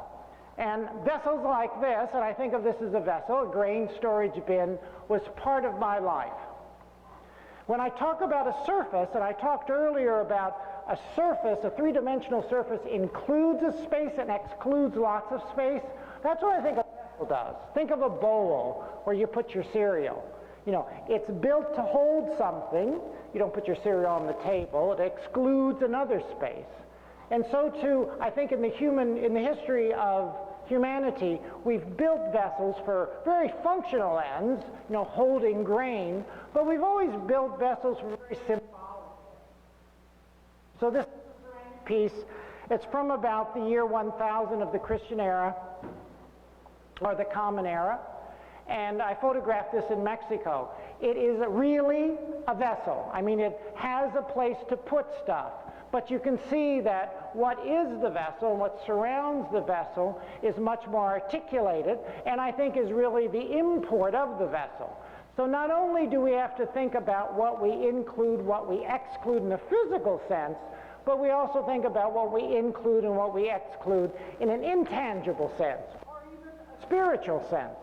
and vessels like this, and I think of this as a vessel, a grain storage bin, was part of my life. When I talk about a surface, and I talked earlier about a surface, a three-dimensional surface includes a space and excludes lots of space, that's what I think a vessel does. Think of a bowl where you put your cereal. It's built to hold something. You don't put your cereal on the table. It excludes another space. And so too, I think in the history of humanity, we've built vessels for very functional ends, holding grain, but we've always built vessels for very symbolic. So this piece, it's from about the year 1000 of the Christian era, or the Common Era, and I photographed this in Mexico. It is really a vessel. I mean, it has a place to put stuff. But you can see that what is the vessel and what surrounds the vessel is much more articulated, and I think is really the import of the vessel. So not only do we have to think about what we include, what we exclude in a physical sense, but we also think about what we include and what we exclude in an intangible sense, or even a spiritual sense.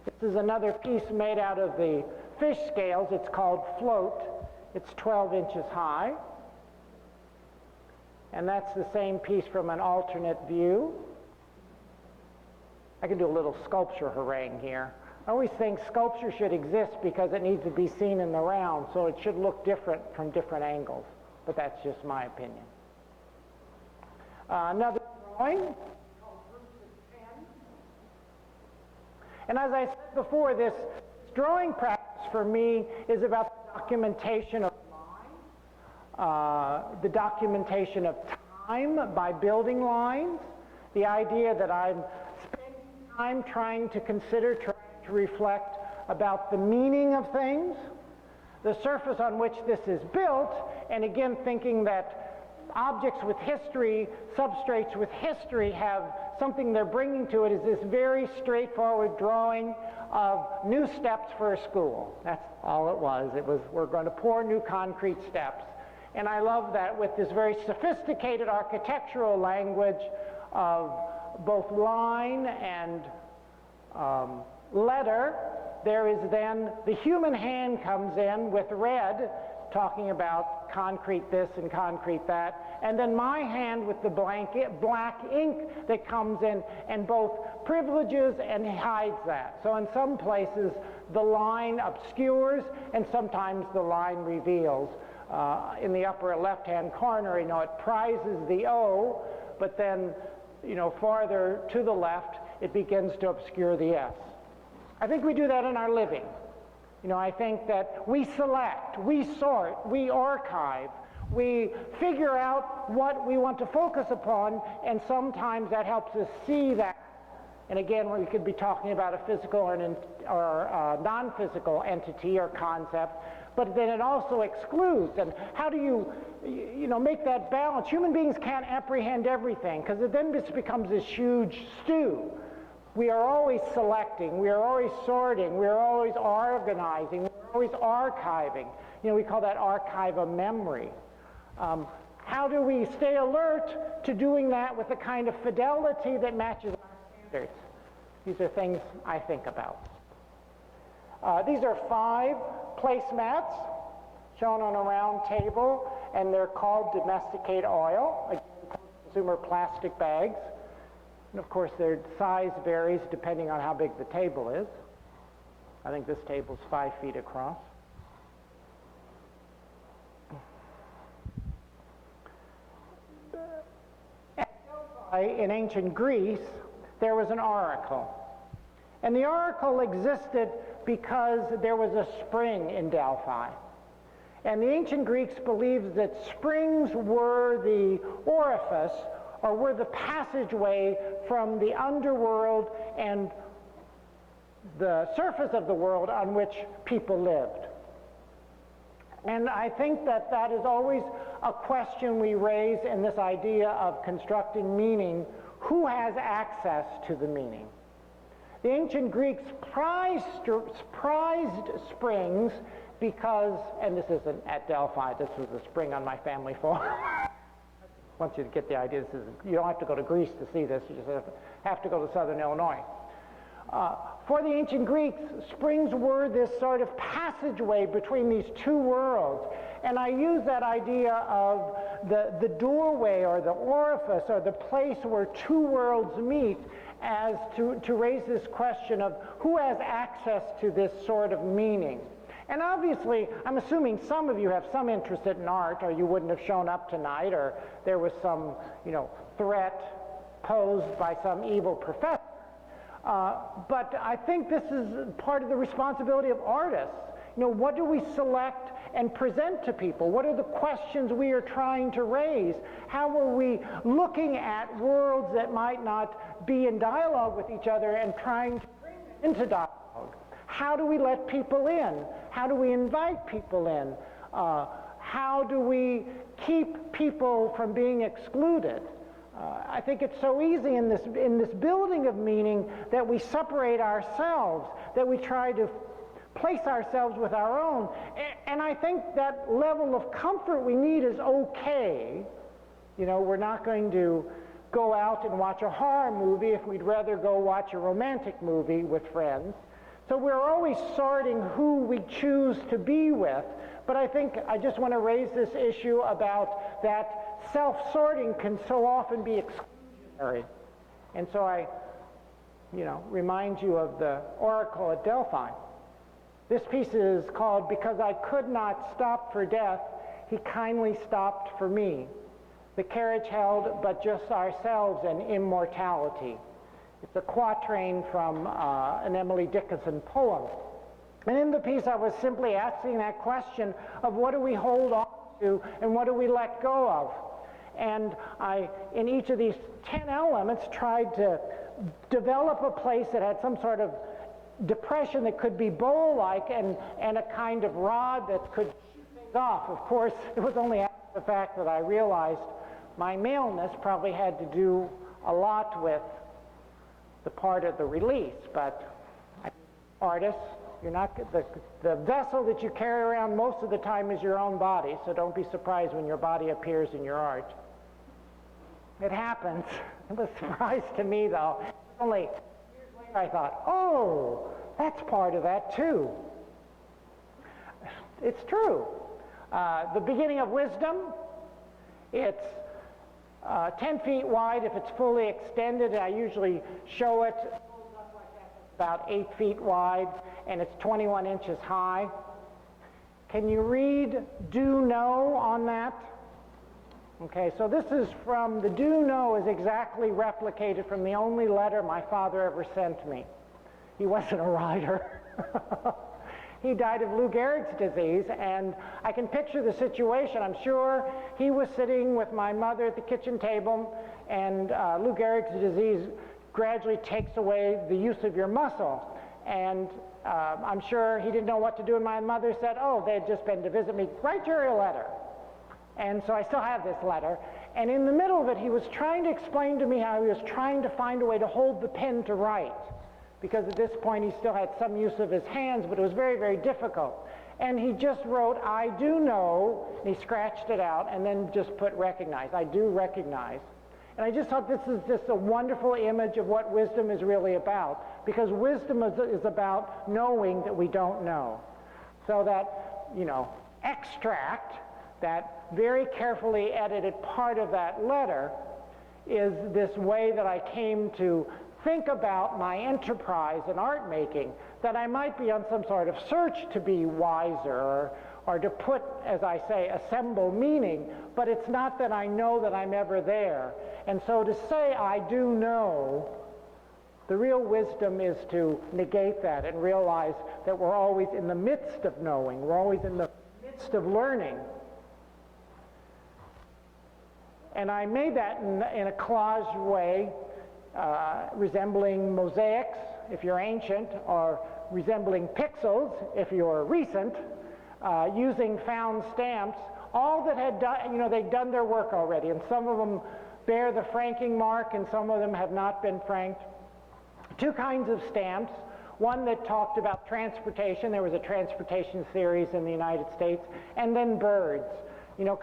This is another piece made out of the fish scales. It's called Float. It's 12 inches high. And that's the same piece from an alternate view. I can do a little sculpture harangue here. I always think sculpture should exist because it needs to be seen in the round, so it should look different from different angles. But that's just my opinion. Another drawing called Groups of 10. And as I said before, this drawing practice for me is about the documentation of the documentation of time by building lines, the idea that I'm spending time trying to consider, trying to reflect about the meaning of things, the surface on which this is built, and again thinking that objects with history, substrates with history have something they're bringing to it is this very straightforward drawing of new steps for a school. That's all it was. We're going to pour new concrete steps. And I love that with this very sophisticated architectural language of both line and letter, there is then the human hand comes in with red, talking about concrete this and concrete that, and then my hand with the black ink that comes in and both privileges and hides that. So in some places the line obscures and sometimes the line reveals. In the upper left-hand corner, it prizes the O, but then, farther to the left, it begins to obscure the S. I think we do that in our living. I think that we select, we sort, we archive, we figure out what we want to focus upon, and sometimes that helps us see that And again, we could be talking about a physical or a non-physical entity or concept, but then it also excludes. And how do you make that balance? Human beings can't apprehend everything, because it then just becomes this huge stew. We are always selecting, we are always sorting, we are always organizing, we are always archiving. We call that archive of memory. How do we stay alert to doing that with the kind of fidelity that matches our standards? These are things I think about. These are 5 placemats shown on a round table, and they're called domesticate oil, again, consumer plastic bags. And of course, their size varies depending on how big the table is. I think this table's 5 feet across. In ancient Greece, there was an oracle. And the oracle existed because there was a spring in Delphi. And the ancient Greeks believed that springs were the orifice, or were the passageway from the underworld and the surface of the world on which people lived. And I think that that is always a question we raise in this idea of constructing meaning. Who has access to the meaning? The ancient Greeks prized springs because, and this isn't at Delphi, this was a spring on my family farm. I want you to get the idea. You don't have to go to Greece to see this, you just have to go to southern Illinois. For the ancient Greeks, springs were this sort of passageway between these two worlds. And I use that idea of the doorway or the orifice or the place where two worlds meet as to raise this question of who has access to this sort of meaning. And obviously, I'm assuming some of you have some interest in art, or you wouldn't have shown up tonight, or there was some, threat posed by some evil professor. But I think this is part of the responsibility of artists. What do we select and present to people? What are the questions we are trying to raise? How are we looking at worlds that might not be in dialogue with each other and trying to bring them into dialogue? How do we let people in? How do we invite people in? How do we keep people from being excluded? I think it's so easy in this building of meaning that we separate ourselves, that we try to place ourselves with our own. And I think that level of comfort we need is okay. We're not going to go out and watch a horror movie if we'd rather go watch a romantic movie with friends. So we're always sorting who we choose to be with. But I think I just want to raise this issue about that self-sorting can so often be exclusionary. And so I, remind you of the oracle at Delphi. This piece is called, "Because I could not stop for death, he kindly stopped for me. The carriage held but just ourselves and immortality." It's a quatrain from an Emily Dickinson poem. And in the piece, I was simply asking that question of what do we hold on to and what do we let go of? And I, in each of these 10 elements, tried to develop a place that had some sort of depression that could be bowl-like and a kind of rod that could shoot things off. Of course, it was only after the fact that I realized my maleness probably had to do a lot with the part of the release. But artists, you're not the vessel that you carry around most of the time is your own body, so don't be surprised when your body appears in your art. It happens. It was a surprise to me, though. Only years later I thought, oh, that's part of that too. It's true. The beginning of wisdom, it's 10 feet wide if it's fully extended. I usually show it about 8 feet wide, and it's 21 inches high. Can you read do know on that? Okay, so this is from, the do know is exactly replicated from the only letter my father ever sent me. He wasn't a writer. He died of Lou Gehrig's disease, and I can picture the situation. I'm sure he was sitting with my mother at the kitchen table, and Lou Gehrig's disease gradually takes away the use of your muscle. And I'm sure he didn't know what to do, and my mother said, oh, they had just been to visit me, write Jerry a letter. And so I still have this letter. And in the middle of it, he was trying to explain to me how he was trying to find a way to hold the pen to write. Because at this point, he still had some use of his hands, but it was very, very difficult. And he just wrote, I do know, and he scratched it out, and then just put recognize. I do recognize. And I just thought this is just a wonderful image of what wisdom is really about. Because wisdom is about knowing that we don't know. So that, extract, that very carefully edited part of that letter, is this way that I came to think about my enterprise in art making, that I might be on some sort of search to be wiser, or to put, as I say, assemble meaning, but it's not that I know that I'm ever there. And so to say I do know, the real wisdom is to negate that and realize that we're always in the midst of knowing, we're always in the midst of learning. And I made that in a collage way, resembling mosaics if you're ancient, or resembling pixels if you're recent, using found stamps, all that had done, they'd done their work already, and some of them bear the franking mark and some of them have not been franked. Two kinds of stamps, one that talked about transportation, there was a transportation series in the United States, and then birds,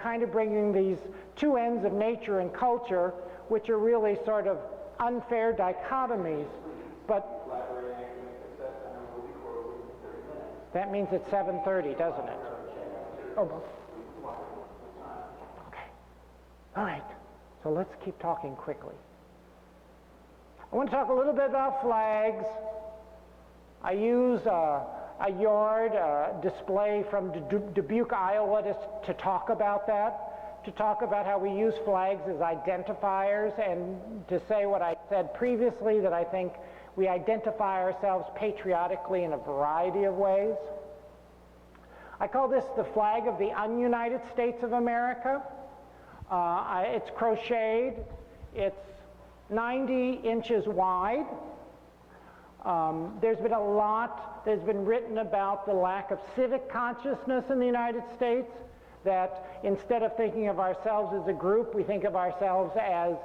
kind of bringing these two ends of nature and culture, which are really sort of unfair dichotomies, but that means it's 7:30, doesn't it? Oh, okay. All right. So let's keep talking quickly. I want to talk a little bit about flags. I use a yard display from Dubuque, Iowa to talk about that, to talk about how we use flags as identifiers, and to say what I said previously, that I think we identify ourselves patriotically in a variety of ways. I call this the flag of the un-United States of America. It's crocheted. It's 90 inches wide. There's been a lot that's been written about the lack of civic consciousness in the United States, that instead of thinking of ourselves as a group, we think of ourselves as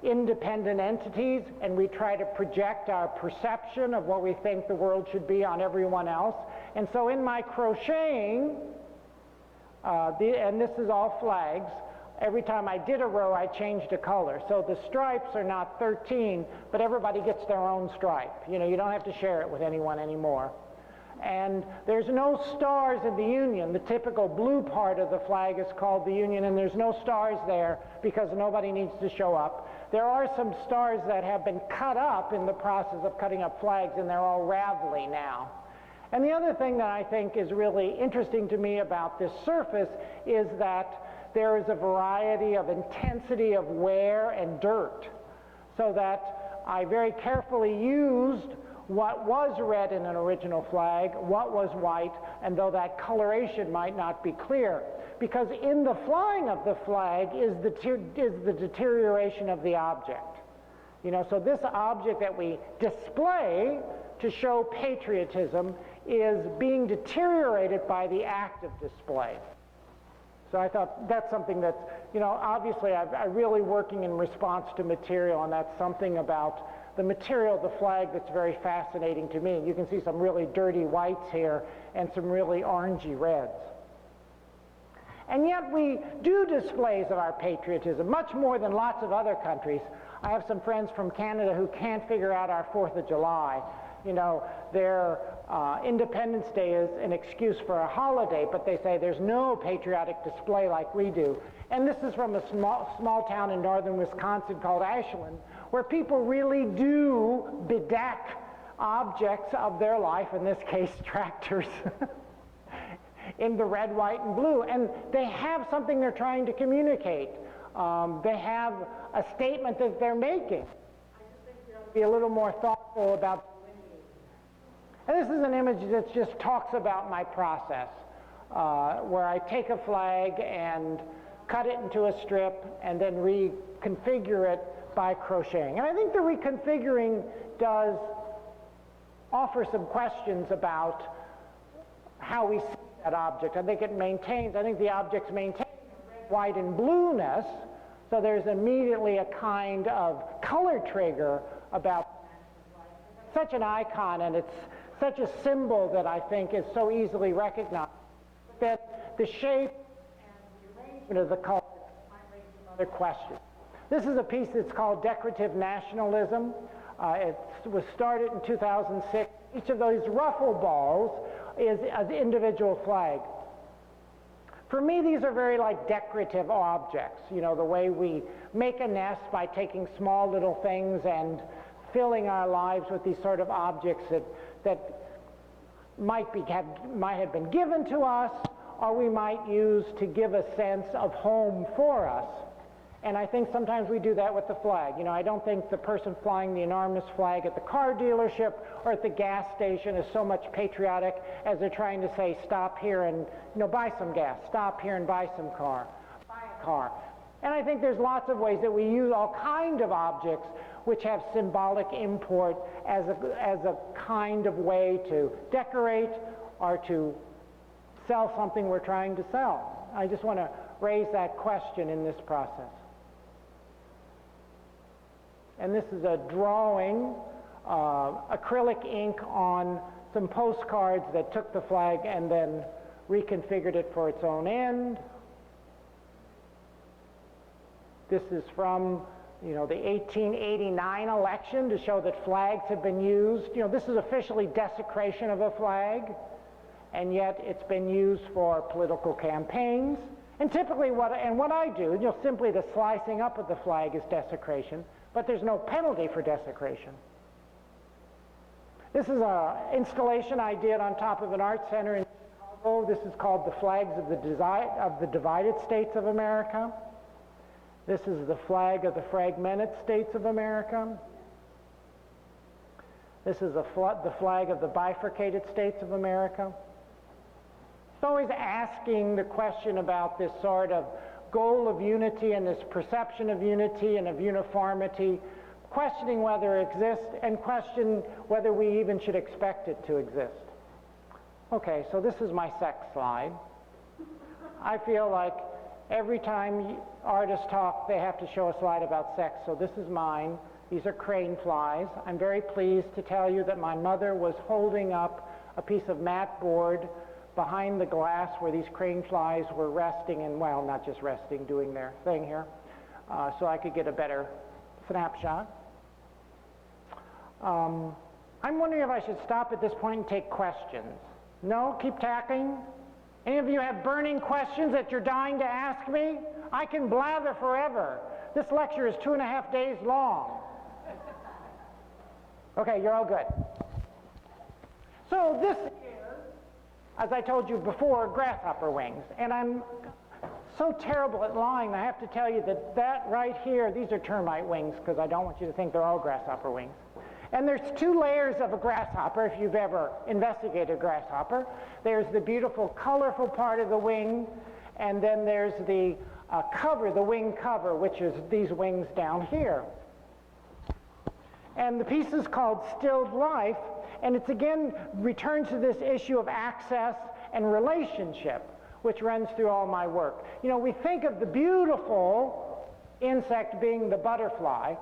independent entities, and we try to project our perception of what we think the world should be on everyone else. And so in my crocheting, and this is all flags, every time I did a row, I changed a color. So the stripes are not 13, but everybody gets their own stripe. You don't have to share it with anyone anymore. And there's no stars in the Union. The typical blue part of the flag is called the Union, and there's no stars there because nobody needs to show up. There are some stars that have been cut up in the process of cutting up flags, and they're all ravelly now. And the other thing that I think is really interesting to me about this surface is that there is a variety of intensity of wear and dirt, so that I very carefully used what was red in an original flag, what was white, and though that coloration might not be clear, because in the flying of the flag is the deterioration of the object. So this object that we display to show patriotism is being deteriorated by the act of display. So I thought that's something that's, obviously I'm really working in response to material, and that's something about the material of the flag that's very fascinating to me. You can see some really dirty whites here and some really orangey reds. And yet we do displays of our patriotism, much more than lots of other countries. I have some friends from Canada who can't figure out our 4th of July. Their Independence Day is an excuse for a holiday, but they say there's no patriotic display like we do. And this is from a small town in northern Wisconsin called Ashland, where people really do bedeck objects of their life, in this case tractors, in the red, white, and blue. And they have something they're trying to communicate. They have a statement that they're making. I just think we ought to be a little more thoughtful about the images. And this is an image that just talks about my process, where I take a flag and cut it into a strip and then reconfigure it by crocheting. And I think the reconfiguring does offer some questions about how we see that object. I think the objects maintain red, white, and blueness, so there's immediately a kind of color trigger about such an icon, and it's such a symbol that I think is so easily recognized that the shape and the arrangement of the colors might raise some other questions. This is a piece that's called Decorative Nationalism. It was started in 2006. Each of those ruffle balls is an individual flag. For me, these are very like decorative objects. You know, the way we make a nest by taking small little things and filling our lives with these sort of objects that might have been given to us, or we might use to give a sense of home for us. And I think sometimes we do that with the flag. You know, I don't think the person flying the enormous flag at the car dealership or at the gas station is so much patriotic as they're trying to say, stop here and, you know, buy some gas, stop here and buy some car, buy a car. And I think there's lots of ways that we use all kind of objects which have symbolic import as a kind of way to decorate or to sell something we're trying to sell. I just want to raise that question in this process. And this is a drawing, acrylic ink on some postcards that took the flag and then reconfigured it for its own end. This is from, you know, the 1889 election to show that flags have been used. You know, this is officially desecration of a flag, and yet it's been used for political campaigns. And typically what I do, you know, simply the slicing up of the flag is desecration, but there's no penalty for desecration. This is an installation I did on top of an art center in Chicago. This is called The Flags of the Divided States of America. This is the flag of the fragmented states of America. This is the flag of the bifurcated states of America. It's always asking the question about this sort of goal of unity and this perception of unity and of uniformity, questioning whether it exists and question whether we even should expect it to exist. Okay, so this is my sex slide. I feel like every time artists talk, they have to show a slide about sex, so this is mine. These are crane flies. I'm very pleased to tell you that my mother was holding up a piece of mat board behind the glass where these crane flies were resting, and well, not just resting, doing their thing here, so I could get a better snapshot. I'm wondering if I should stop at this point and take questions. No? Keep tacking? Any of you have burning questions that you're dying to ask me? I can blather forever. This lecture is 2.5 days long. Okay, you're all good. So this is, as I told you before, grasshopper wings. And I'm so terrible at lying, I have to tell you that right here, these are termite wings, because I don't want you to think they're all grasshopper wings. And there's 2 layers of a grasshopper, if you've ever investigated a grasshopper. There's the beautiful, colorful part of the wing, and then there's the cover, the wing cover, which is these wings down here. And the piece is called Stilled Life, and it's again returns to this issue of access and relationship, which runs through all my work. You know, we think of the beautiful insect being the butterfly,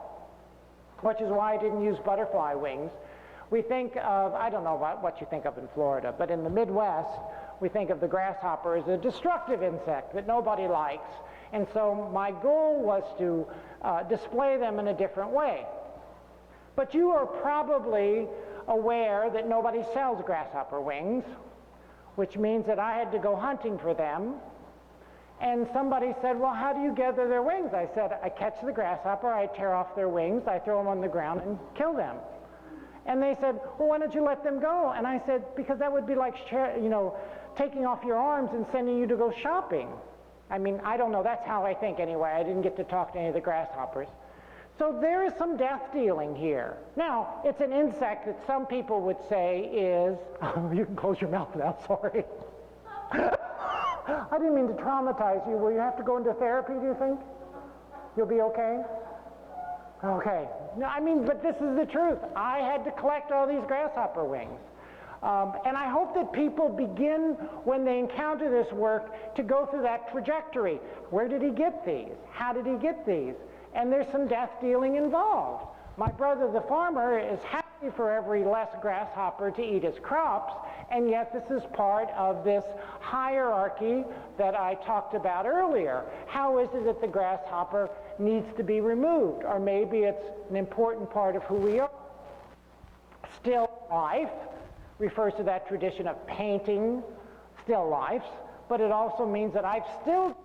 which is why I didn't use butterfly wings. We think of, I don't know what you think of in Florida, but in the Midwest, we think of the grasshopper as a destructive insect that nobody likes. And so my goal was to display them in a different way. But you are probably aware that nobody sells grasshopper wings, which means that I had to go hunting for them. And somebody said, well, how do you gather their wings? I said, I catch the grasshopper, I tear off their wings, I throw them on the ground and kill them. And they said, well, why don't you let them go? And I said, because that would be like, you know, taking off your arms and sending you to go shopping. I mean, I don't know, that's how I think anyway. I didn't get to talk to any of the grasshoppers. So there is some death dealing here. Now, it's an insect that some people would say is, you can close your mouth now, sorry. I didn't mean to traumatize you. Will you have to go into therapy, do you think? You'll be okay? Okay. No, I mean, but this is the truth. I had to collect all these grasshopper wings. And I hope that people begin, when they encounter this work, to go through that trajectory. Where did he get these? How did he get these? And there's some death dealing involved. My brother, the farmer, is happy for every less grasshopper to eat his crops, and yet this is part of this hierarchy that I talked about earlier. How is it that the grasshopper needs to be removed? Or maybe it's an important part of who we are. Still life refers to that tradition of painting still lifes, but it also means that I've still life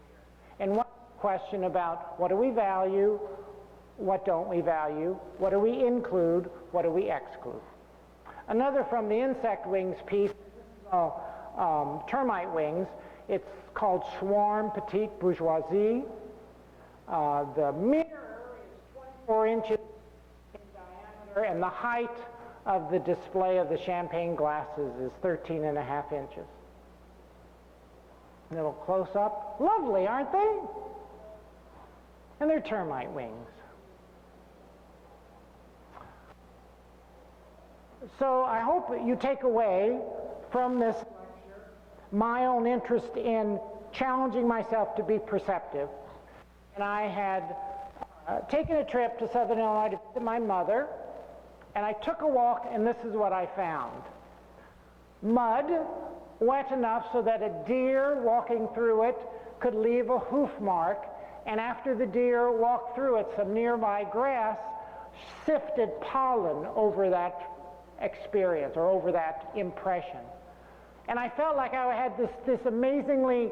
here. And one question about what do we value, what don't we value, what do we include, what do we exclude. Another from the insect wings piece, termite wings, it's called Swarm Petite Bourgeoisie. The mirror is 24 inches in diameter, and the height of the display of the champagne glasses is 13.5 inches. A little close up. Lovely, aren't they? And they're termite wings. So I hope you take away from this lecture my own interest in challenging myself to be perceptive. And I had taken a trip to Southern Illinois to visit my mother, and I took a walk, and this is what I found. Mud, wet enough so that a deer walking through it could leave a hoof mark, and after the deer walked through it, some nearby grass sifted pollen over that experience or over that impression. And I felt like I had this amazingly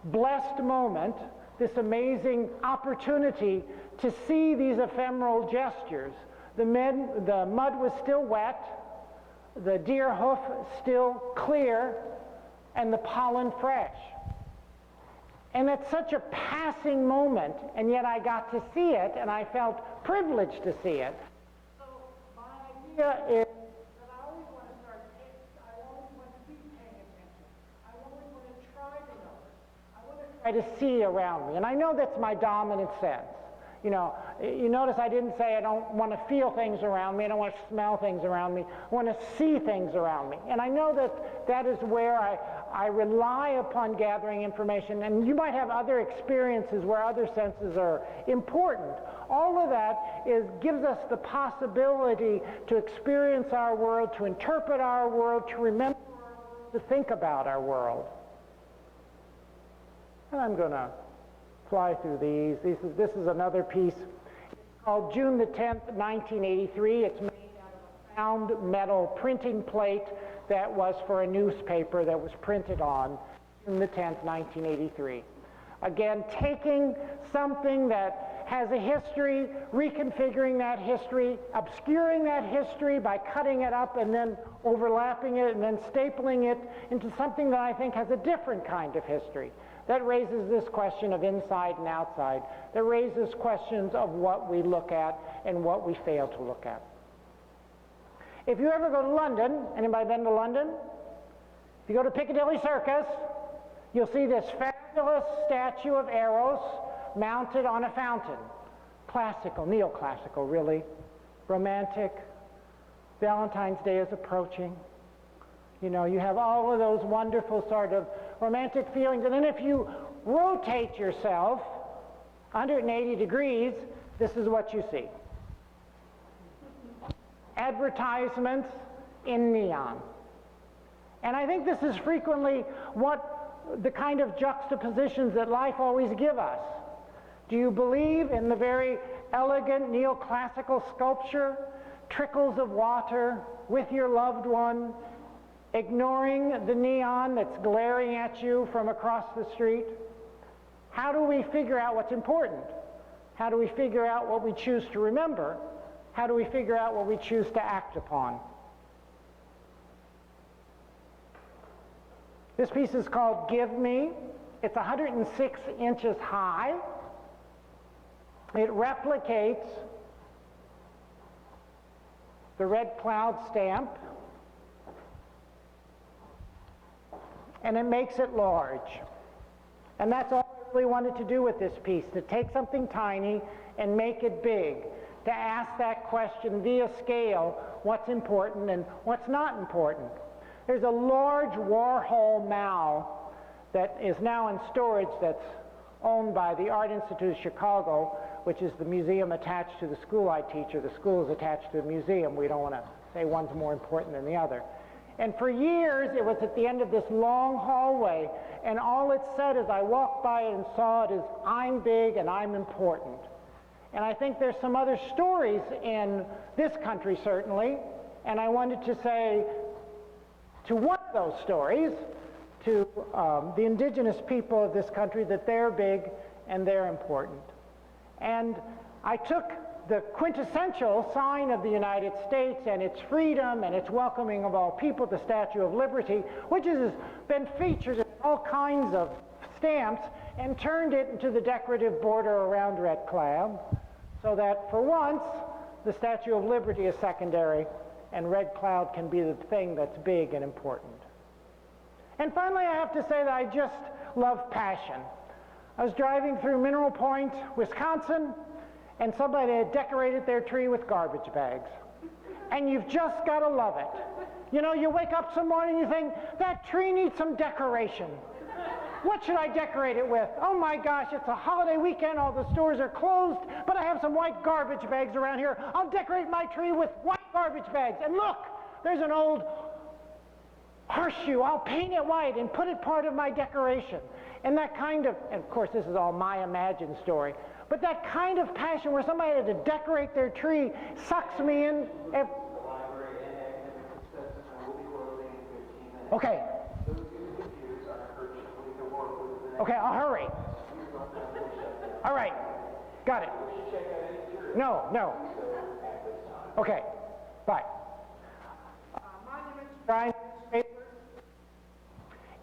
blessed moment, this amazing opportunity to see these ephemeral gestures. The mud was still wet, the deer hoof still clear, and the pollen fresh. And it's such a passing moment, and yet I got to see it, and I felt privileged to see it. So my idea is that I always want to start, I always want to be paying attention. I always want to try to notice. I want to try to see around me. And I know that's my dominant sense. You know, you notice I didn't say I don't want to feel things around me, I don't want to smell things around me, I want to see things around me. And I know that that is where I rely upon gathering information, and you might have other experiences where other senses are important. All of that gives us the possibility to experience our world, to interpret our world, to remember our world, to think about our world. And I'm going to fly through these. This is another piece. It's called June the 10th, 1983. It's made out of a found metal printing plate that was for a newspaper that was printed on June the 10th, 1983. Again, taking something that has a history, reconfiguring that history, obscuring that history by cutting it up and then overlapping it and then stapling it into something that I think has a different kind of history. That raises this question of inside and outside. That raises questions of what we look at and what we fail to look at. If you ever go to London, anybody been to London? If you go to Piccadilly Circus, you'll see this fabulous statue of Eros mounted on a fountain. Classical, neoclassical really, romantic. Valentine's Day is approaching. You know, you have all of those wonderful sort of romantic feelings. And then if you rotate yourself 180 degrees, this is what you see. Advertisements in neon. And I think this is frequently what the kind of juxtapositions that life always give us. Do you believe in the very elegant neoclassical sculpture, trickles of water with your loved one, ignoring the neon that's glaring at you from across the street? How do we figure out what's important? How do we figure out what we choose to remember? How do we figure out what we choose to act upon? This piece is called Give Me. It's 106 inches high. It replicates the red cloud stamp, and it makes it large. And that's all really wanted to do with this piece, to take something tiny and make it big, to ask that question via scale, what's important and what's not important. There's a large Warhol Mao that is now in storage that's owned by the Art Institute of Chicago, which is the museum attached to the school I teach, or the school is attached to the museum. We don't want to say one's more important than the other. And for years, it was at the end of this long hallway, and all it said as I walked by it and saw it is, I'm big and I'm important. And I think there's some other stories in this country, certainly, and I wanted to say to one of those stories, to the indigenous people of this country, that they're big and they're important. And I took the quintessential sign of the United States and its freedom and its welcoming of all people, the Statue of Liberty, which has been featured in all kinds of stamps, and turned it into the decorative border around Red Cloud, so that for once the Statue of Liberty is secondary and Red Cloud can be the thing that's big and important. And finally, I have to say that I just love passion. I was driving through Mineral Point, Wisconsin, and somebody had decorated their tree with garbage bags. And you've just got to love it. You know, you wake up some morning and you think, that tree needs some decoration. What should I decorate it with? Oh my gosh, it's a holiday weekend, all the stores are closed, but I have some white garbage bags around here. I'll decorate my tree with white garbage bags. And look, there's an old horseshoe. I'll paint it white and put it part of my decoration. And that kind of, and of course this is all my imagined story, but that kind of passion where somebody had to decorate their tree sucks me in. Okay. Okay, I'll hurry. All right, got it. No. Okay, bye. Monuments newspaper.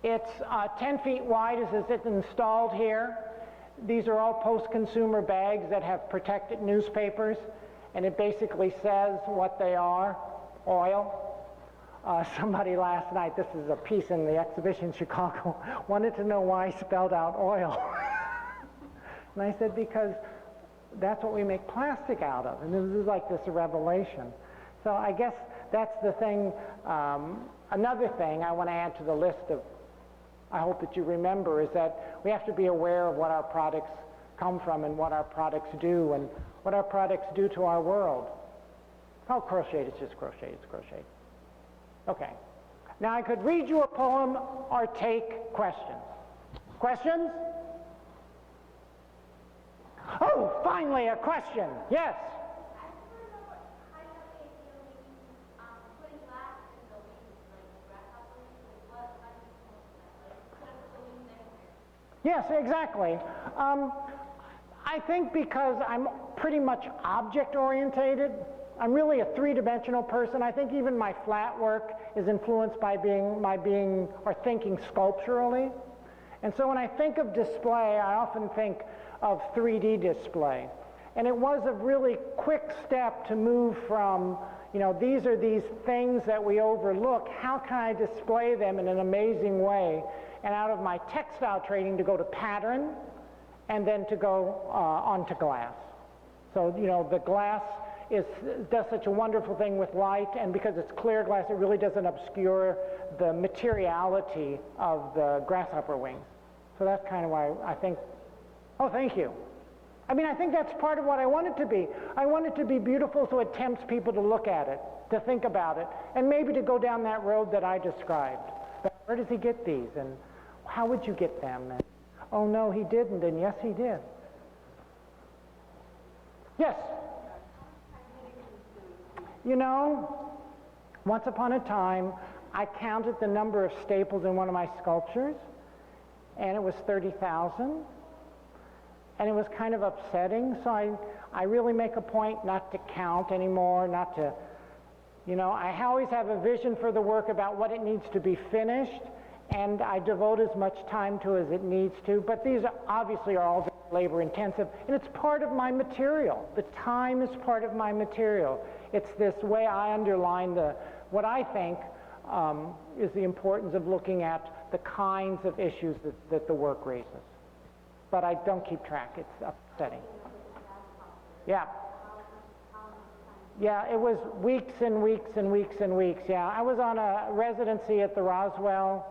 It's 10 feet wide as it's installed here. These are all post-consumer bags that have protected newspapers, and it basically says what they are: oil. Somebody last night, this is a piece in the exhibition in Chicago, wanted to know why I spelled out oil. And I said, because that's what we make plastic out of. And this is like this revelation. So I guess that's the thing. Another thing I want to add to the list of, I hope that you remember, is that we have to be aware of what our products come from and what our products do and what our products do to our world. Oh, crocheted, it's just crocheted, it's crocheted. Okay. Now I could read you a poem or take questions. Questions? Oh, finally a question. Yes? Yes, exactly. I think because I'm pretty much object-orientated, I'm really a three-dimensional person. I think even my flat work is influenced by my being or thinking sculpturally. And so when I think of display, I often think of 3D display. And it was a really quick step to move from, you know, these are these things that we overlook. How can I display them in an amazing way? And out of my textile training to go to pattern and then to go onto glass. So, you know, the glass does such a wonderful thing with light, and because it's clear glass, it really doesn't obscure the materiality of the grasshopper wings. So that's kind of why I think, oh, thank you. I mean, I think that's part of what I want it to be. I want it to be beautiful so it tempts people to look at it, to think about it, and maybe to go down that road that I described. But where does he get these, and how would you get them? And, oh, no, he didn't, and yes, he did. Yes? You know, once upon a time, I counted the number of staples in one of my sculptures, and it was 30,000. And it was kind of upsetting, so I really make a point not to count anymore, not to, you know, I always have a vision for the work about what it needs to be finished, and I devote as much time to it as it needs to, but these obviously are all very labor intensive, and it's part of my material. The time is part of my material. It's this way I underline what I think is the importance of looking at the kinds of issues that the work raises. but I don't keep track. It's upsetting. Yeah. Yeah, it was weeks and weeks and weeks and weeks, yeah. I was on a residency at the Roswell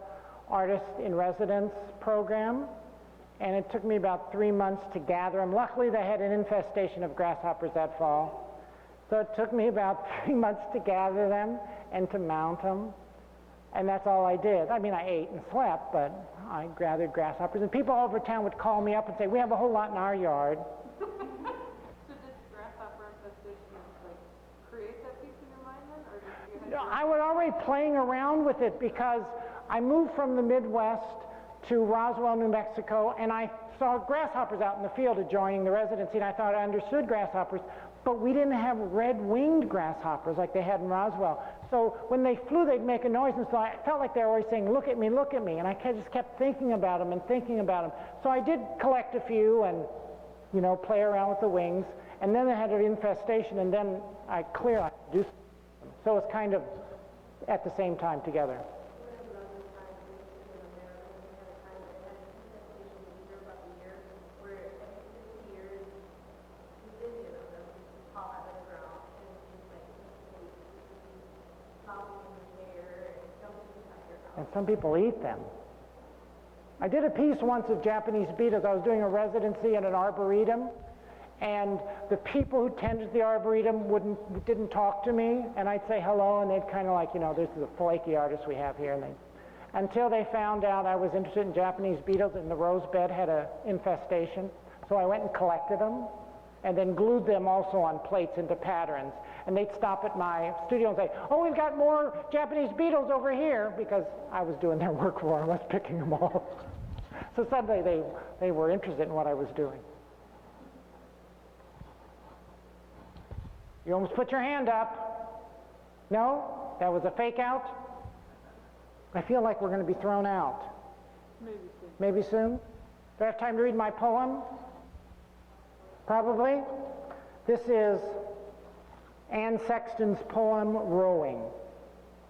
Artist in Residence program, and it took me about 3 months to gather them. Luckily, they had an infestation of grasshoppers that fall, so it took me about 3 months to gather them and to mount them, and that's all I did. I mean, I ate and slept, but I gathered grasshoppers, and people all over town would call me up and say, we have a whole lot in our yard. So did grasshopper infestation create that peace in your mind then, or did you have I was already playing around with it because I moved from the Midwest to Roswell, New Mexico, and I saw grasshoppers out in the field adjoining the residency, and I thought I understood grasshoppers, but we didn't have red-winged grasshoppers like they had in Roswell. So when they flew, they'd make a noise, and so I felt like they were always saying, look at me, and I just kept thinking about them and thinking about them. So I did collect a few and, you know, play around with the wings, and then they had an infestation, and then I clearly do something. So it's kind of at the same time together. And some people eat them. I did a piece once of Japanese beetles. I was doing a residency in an arboretum, and the people who tended the arboretum didn't talk to me, and I'd say hello, and they'd kind of like, you know, this is a flaky artist we have here, until they found out I was interested in Japanese beetles, and the rose bed had an infestation, so I went and collected them, and then glued them also on plates into patterns. And they'd stop at my studio and say, oh, we've got more Japanese beetles over here, because I was doing their work for them. I was picking them all. So suddenly they were interested in what I was doing. You almost put your hand up. No? That was a fake out? I feel like we're going to be thrown out. maybe soon? Maybe soon? Do I have time to read my poem? Probably. This is Anne Sexton's poem, Rowing.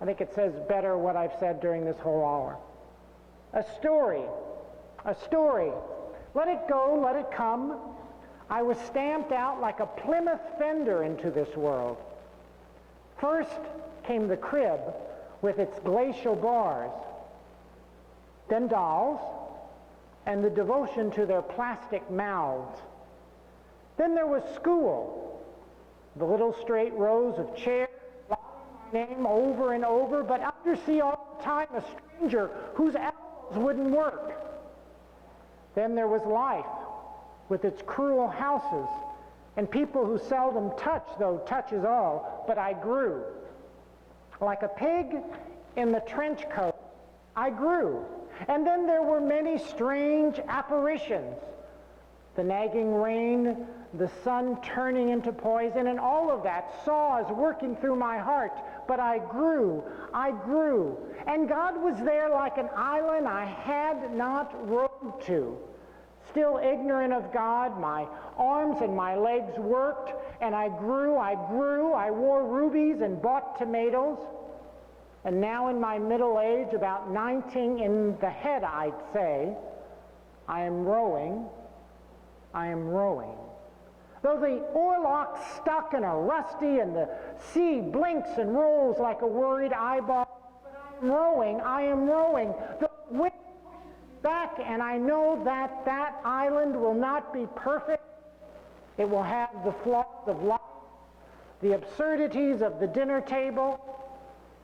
I think it says better what I've said during this whole hour. A story. Let it go, let it come. I was stamped out like a Plymouth fender into this world. First came the crib with its glacial bars, then dolls, and the devotion to their plastic mouths. Then there was school, the little straight rows of chairs, writing my name over and over, but undersea all the time a stranger whose elbows wouldn't work. Then there was life, with its cruel houses, and people who seldom touch, though touch is all, but I grew. Like a pig in the trench coat, I grew. And then there were many strange apparitions. The nagging rain, the sun turning into poison, and all of that saws working through my heart. But I grew. And God was there like an island I had not rowed to. Still ignorant of God, my arms and my legs worked, and I grew. I wore rubies and bought tomatoes. And now in my middle age, about 19 in the head, I'd say, I am rowing. Though the oarlock's stuck and are rusty and the sea blinks and rolls like a worried eyeball, but I am rowing. The wind pushes back, and I know that that island will not be perfect. It will have the flaws of life, the absurdities of the dinner table,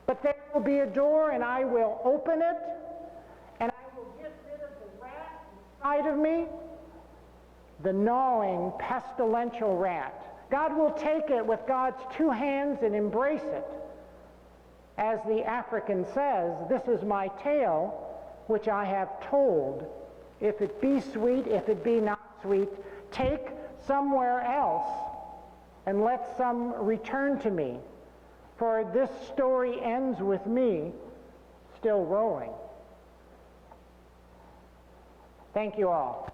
but there will be a door, and I will open it, and I will get rid of the rat inside of me, the gnawing, pestilential rat. God will take it with God's two hands and embrace it. As the African says, this is my tale, which I have told. If it be sweet, if it be not sweet, take somewhere else, and let some return to me. For this story ends with me still rowing. Thank you all.